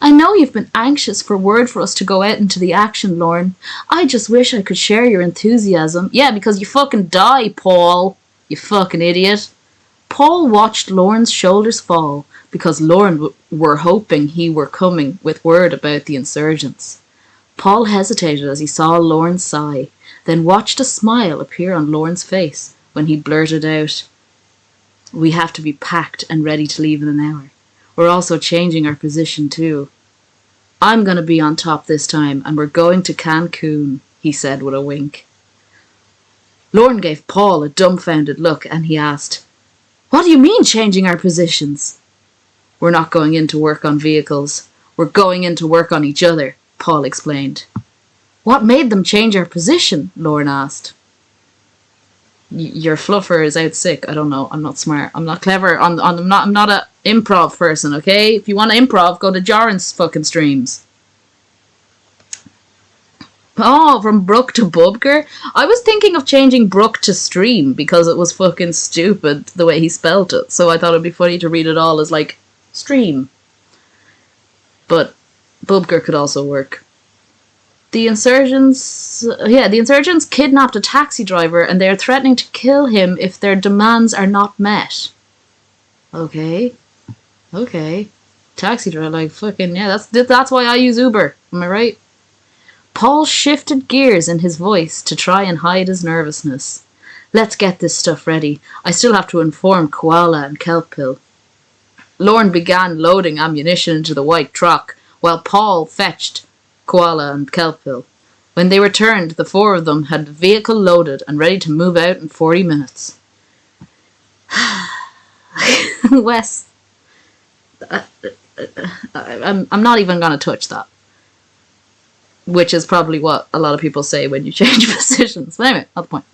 I know you've been anxious for word for us to go out into the action, Lorne. I just wish I could share your enthusiasm. Yeah, because you fucking die, Paul. You fucking idiot. Paul watched Lorne's shoulders fall because Lorne were hoping he were coming with word about the insurgents. Paul hesitated as he saw Lorne sigh, then watched a smile appear on Lorne's face when he blurted out, "We have to be packed and ready to leave in an hour. We're also changing our position too. I'm going to be on top this time, and we're going to Cancun," he said with a wink. Lorne gave Paul a dumbfounded look, and he asked, "What do you mean changing our positions?" "We're not going in to work on vehicles. We're going in to work on each other," Paul explained. "What made them change our position?" Lorne asked. Your fluffer is out sick. I don't know. I'm not smart. I'm not clever. I'm not a improv person, okay? If you want to improv, go to Joran's fucking streams. Oh, from Brook to Bubker? I was thinking of changing Brook to Stream because it was fucking stupid the way he spelt it. So I thought it'd be funny to read it all as like Stream. But Bubker could also work. The insurgents kidnapped a taxi driver and they are threatening to kill him if their demands are not met. Okay. Taxi driver, like fucking, yeah, that's why I use Uber. Am I right? Paul shifted gears in his voice to try and hide his nervousness. Let's get this stuff ready. I still have to inform Koala and Kelpill. Lorne began loading ammunition into the white truck while Paul fetched Koala and Kelpill. When they returned, the four of them had the vehicle loaded and ready to move out in 40 minutes. Wes, I'm not even going to touch that. Which is probably what a lot of people say when you change positions. But anyway, not the point.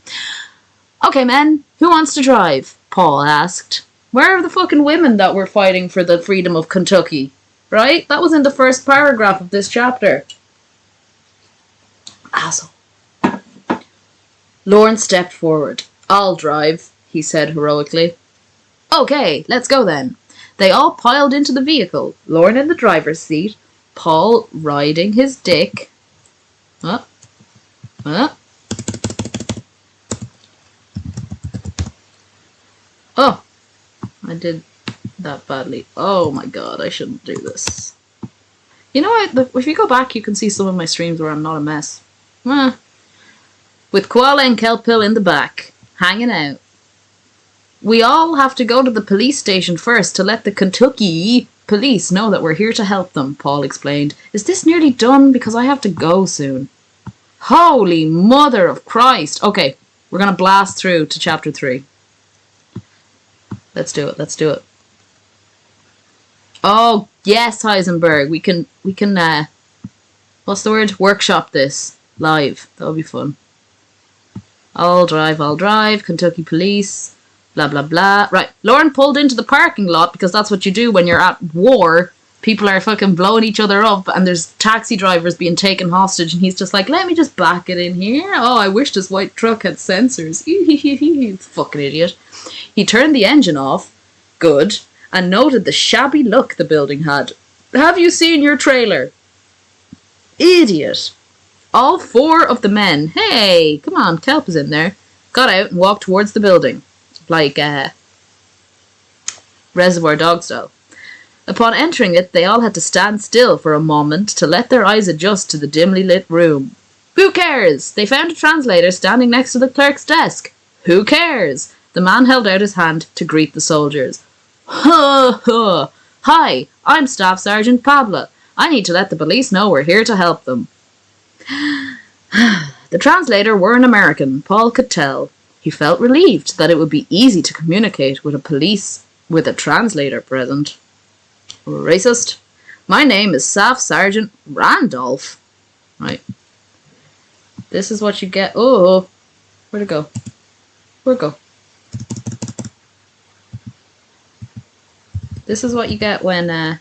Okay, men, who wants to drive? Paul asked. Where are the fucking women that were fighting for the freedom of Kentucky? Right? That was in the first paragraph of this chapter. Asshole. Lorne stepped forward. I'll drive, he said heroically. Okay, let's go then. They all piled into the vehicle, Lorne in the driver's seat, Paul riding his dick. Oh, I did that badly. Oh my god, I shouldn't do this. You know what? If you go back, you can see some of my streams where I'm not a mess. With Koala and Kelpill in the back, hanging out. We all have to go to the police station first to let the Kentucky police know that we're here to help them, Paul explained. Is this nearly done? Because I have to go soon. Holy mother of Christ. Okay, we're going to blast through to chapter 3. Let's do it. Oh, yes, Heisenberg. We can what's the word? Workshop this live. That'll be fun. I'll drive. Kentucky police. Blah, blah, blah. Right. Lorne pulled into the parking lot because that's what you do when you're at war. People are fucking blowing each other up and there's taxi drivers being taken hostage and he's just like, let me just back it in here. Oh, I wish this white truck had sensors. Fucking idiot. He turned the engine off. Good. And noted the shabby look the building had. Have you seen your trailer? Idiot. All four of the men, hey, come on, Kelp is in there, got out and walked towards the building. Like Reservoir Dog style. Upon entering it, they all had to stand still for a moment to let their eyes adjust to the dimly lit room. Who cares? They found a translator standing next to the clerk's desk. Who cares? The man held out his hand to greet the soldiers. Huh, huh. Hi, I'm Staff Sergeant Pablo. I need to let the police know we're here to help them. The translator were an American, Paul could tell. He felt relieved that it would be easy to communicate with a translator present. Racist. My name is Staff Sergeant Randolph. Right. This is what you get. Oh, where'd it go? Where'd it go? This is what you get when,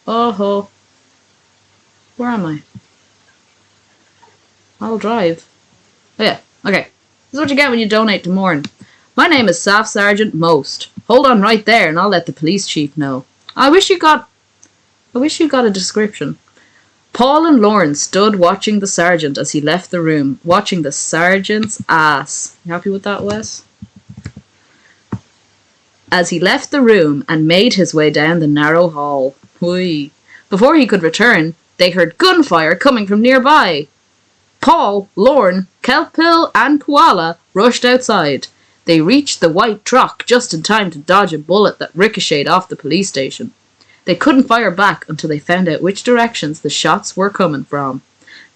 oh, where am I? I'll drive. Oh yeah, okay. This is what you get when you donate to Morne. My name is Staff Sergeant Most. Hold on right there and I'll let the police chief know. I wish you got a description. Paul and Lorne stood watching the sergeant as he left the room, watching the sergeant's ass. You happy with that, Wes? As he left the room and made his way down the narrow hall. Hui. Before he could return, they heard gunfire coming from nearby. Paul, Lorne, Kelpill and Koala rushed outside. They reached the white truck just in time to dodge a bullet that ricocheted off the police station. They couldn't fire back until they found out which directions the shots were coming from.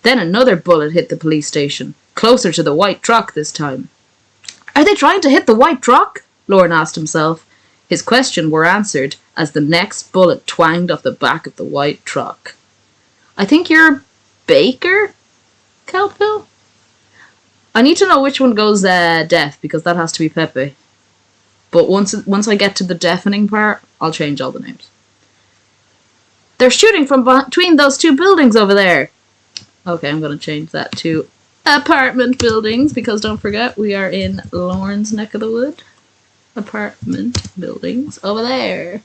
Then another bullet hit the police station, closer to the white truck this time. Are they trying to hit the white truck? Lorne asked himself. His question were answered as the next bullet twanged off the back of the white truck. I think you're Baker, Kelpill? I need to know which one goes deaf, because that has to be Pepe. But once I get to the deafening part, I'll change all the names. They're shooting from between those two buildings over there. Okay, I'm going to change that to apartment buildings, because don't forget, we are in Lorne's neck of the wood. Apartment buildings over there.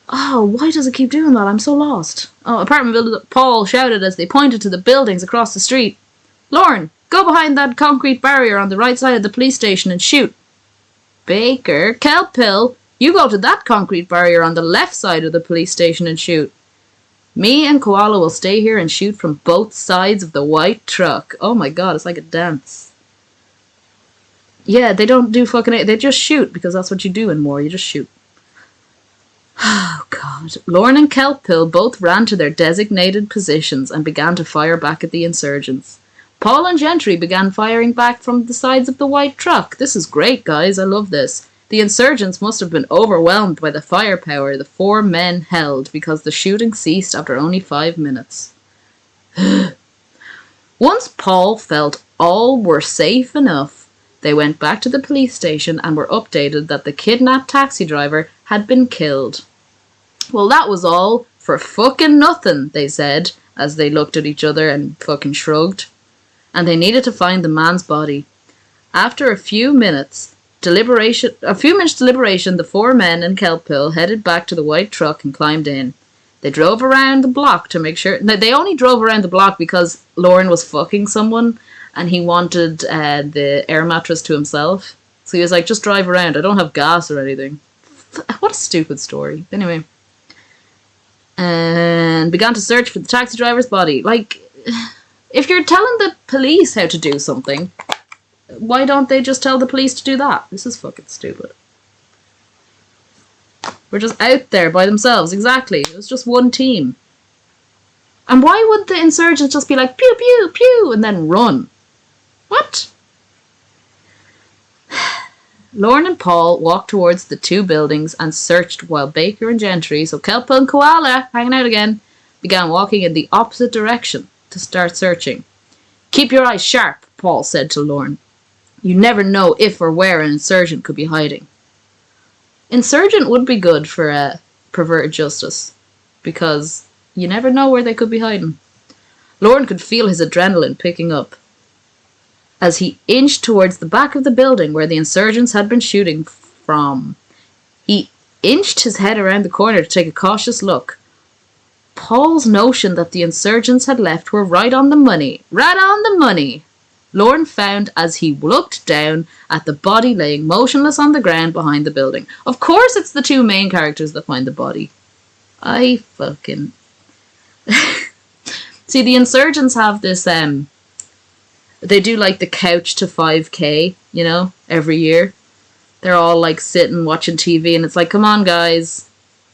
Oh, why does it keep doing that? I'm so lost. Oh, apartment buildings. Paul shouted as they pointed to the buildings across the street. Lorne, go behind that concrete barrier on the right side of the police station and shoot. Baker, Kelpill, you go to that concrete barrier on the left side of the police station and shoot. Me and Koala will stay here and shoot from both sides of the white truck. Oh my god, it's like a dance. Yeah, they don't do fucking... They just shoot, because that's what you do in war. You just shoot. Oh god. Lorne and Kelpill both ran to their designated positions and began to fire back at the insurgents. Paul and Gentry began firing back from the sides of the white truck. This is great, guys. I love this. The insurgents must have been overwhelmed by the firepower the four men held, because the shooting ceased after only 5 minutes. Once Paul felt all were safe enough, they went back to the police station and were updated that the kidnapped taxi driver had been killed. Well, that was all for fucking nothing, they said, as they looked at each other and fucking shrugged. And they needed to find the man's body. After a few minutes deliberation, the four men and Kelpill headed back to the white truck and climbed in. They drove around the block to make sure... No, they only drove around the block because Lorne was fucking someone and he wanted the air mattress to himself. So he was like, just drive around. I don't have gas or anything. What a stupid story. Anyway. And began to search for the taxi driver's body. Like, if you're telling the police how to do something, why don't they just tell the police to do that? This is fucking stupid. We're just out there by themselves. Exactly. It was just one team. And why would the insurgents just be like, pew, pew, pew, and then run? What? Lorne and Paul walked towards the two buildings and searched while Baker and Gentry, so Kelpill and Koala, hanging out again, began walking in the opposite direction to start searching. Keep your eyes sharp, Paul said to Lorne. You never know if or where an insurgent could be hiding. Insurgent would be good for perverted justice, because you never know where they could be hiding. Lorne could feel his adrenaline picking up as he inched towards the back of the building where the insurgents had been shooting from. He inched his head around the corner to take a cautious look. Paul's notion that the insurgents had left were right on the money. Right on the money! Lorne found as he looked down at the body laying motionless on the ground behind the building. Of course it's the two main characters that find the body. I fucking... See, the insurgents have this They do like the couch to 5K, you know, every year. They're all like sitting watching TV, and it's like, come on, guys,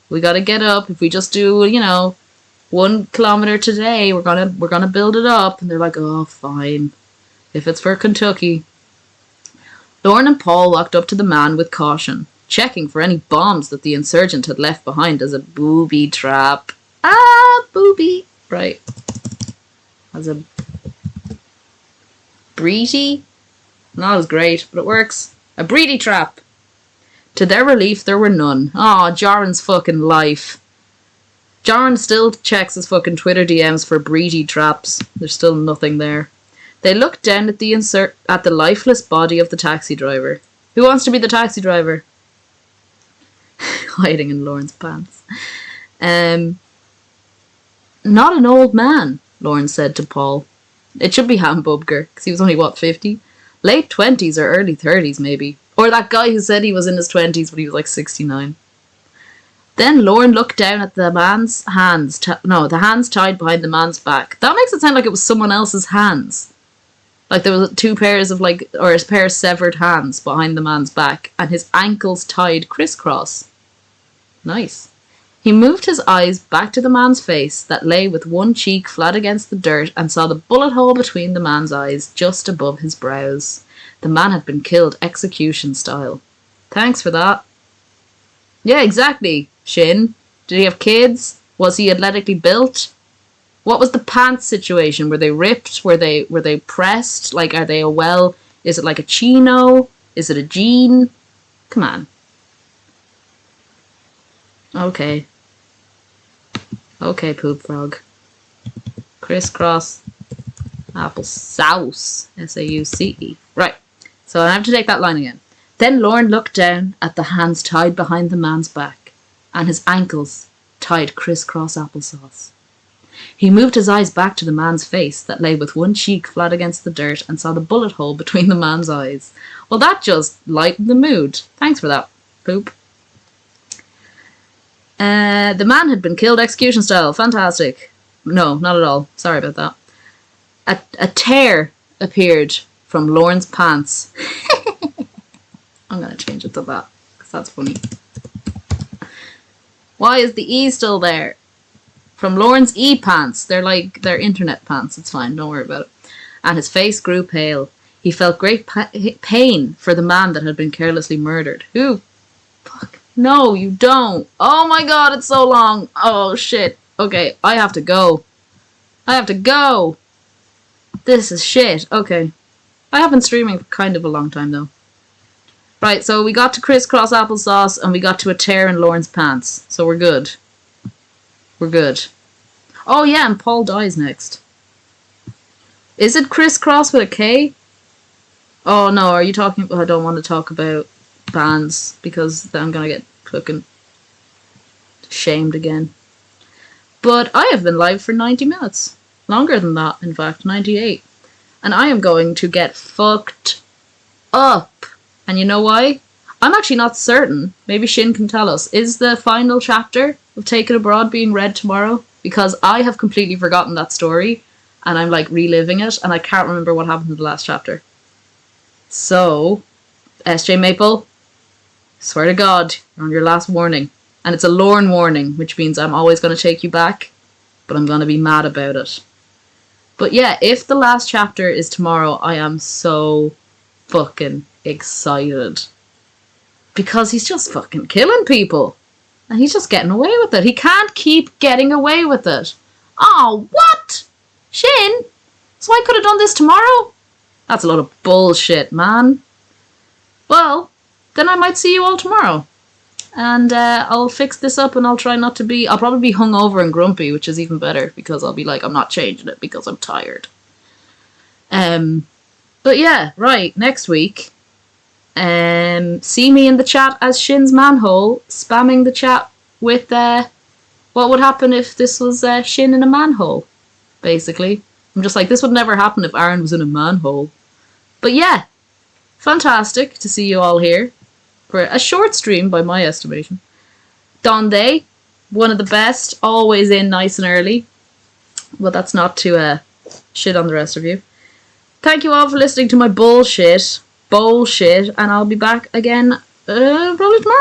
we gotta get up. If we just do, you know, 1 kilometer today, we're gonna build it up. And they're like, oh, fine, if it's for Kentucky. Lorne and Paul walked up to the man with caution, checking for any bombs that the insurgent had left behind as a booby trap. Ah, booby. Right. As a breedy? Not as great, but it works. A breedy trap. To their relief, there were none. Aw, Joran's fucking life. Joran still checks his fucking Twitter DMs for breedy traps. There's still nothing there. They looked down at the lifeless body of the taxi driver. Who wants to be the taxi driver? Hiding in Lorne's pants. Not an old man, Lorne said to Paul. It should be Hambubger, because he was only, 50? Late 20s or early 30s, maybe. Or that guy who said he was in his 20s, but he was like 69. Then Lorne looked down at the man's hands. The hands tied behind the man's back. That makes it sound like it was someone else's hands. Like there was 2 pairs of or a pair of severed hands behind the man's back, and his ankles tied crisscross. Nice. He moved his eyes back to the man's face that lay with one cheek flat against the dirt, and saw the bullet hole between the man's eyes just above his brows. The man had been killed execution style. Thanks for that. Yeah, exactly, Shin. Did he have kids? Was he athletically built? What was the pants situation? Were they ripped? Were they pressed? Like, are they is it like a chino? Is it a jean? Come on. Okay. Okay, poop frog. Crisscross. Apple sauce. S-A-U-C-E. Right. So I have to take that line again. Then Lorne looked down at the hands tied behind the man's back, and his ankles tied crisscross applesauce. He moved his eyes back to the man's face that lay with one cheek flat against the dirt, and saw the bullet hole between the man's eyes. Well, that just lightened the mood. Thanks for that, poop. The man had been killed execution style. Fantastic. No, not at all. Sorry about that. A tear appeared from Lorne's pants. I'm going to change it to that, because that's funny. Why is the E still there? From Lorne's E-pants. They're internet pants. It's fine. Don't worry about it. And his face grew pale. He felt great pain for the man that had been carelessly murdered. Who? Fuck. No, you don't. Oh my god, it's so long. Oh shit. Okay, I have to go. This is shit. Okay. I have been streaming for kind of a long time though. Right, so we got to crisscross applesauce and we got to a tear in Lorne's pants. So we're good. We're good. Oh yeah, and Paul dies next. Is it crisscross with a K? Oh no, are you talking... I don't want to talk about bands because then I'm going to get fucking shamed again. But I have been live for 90 minutes. Longer than that, in fact, 98. And I am going to get fucked up. And you know why? I'm actually not certain. Maybe Shin can tell us. Is the final chapter of Taken Abroad being read tomorrow? Because I have completely forgotten that story. And I'm like reliving it. And I can't remember what happened in the last chapter. So, SJ Maple, swear to God, you're on your last warning. And it's a Lorne warning, which means I'm always going to take you back. But I'm going to be mad about it. But yeah, if the last chapter is tomorrow, I am so fucking excited. Because he's just fucking killing people. And he's just getting away with it. He can't keep getting away with it. Oh, what? Shin? So I could have done this tomorrow? That's a lot of bullshit, man. Well, then I might see you all tomorrow. And I'll fix this up and I'll try not to be... I'll probably be hungover and grumpy, which is even better. Because I'll be like, I'm not changing it because I'm tired. But yeah, right, next week... see me in the chat as Shin's manhole, spamming the chat with what would happen if this was Shin in a manhole, basically. I'm just like, this would never happen if Aaron was in a manhole. But yeah, fantastic to see you all here for a short stream by my estimation. Donde, one of the best, always in nice and early. Well, that's not to shit on the rest of you. Thank you all for listening to my bullshit, and I'll be back again probably tomorrow.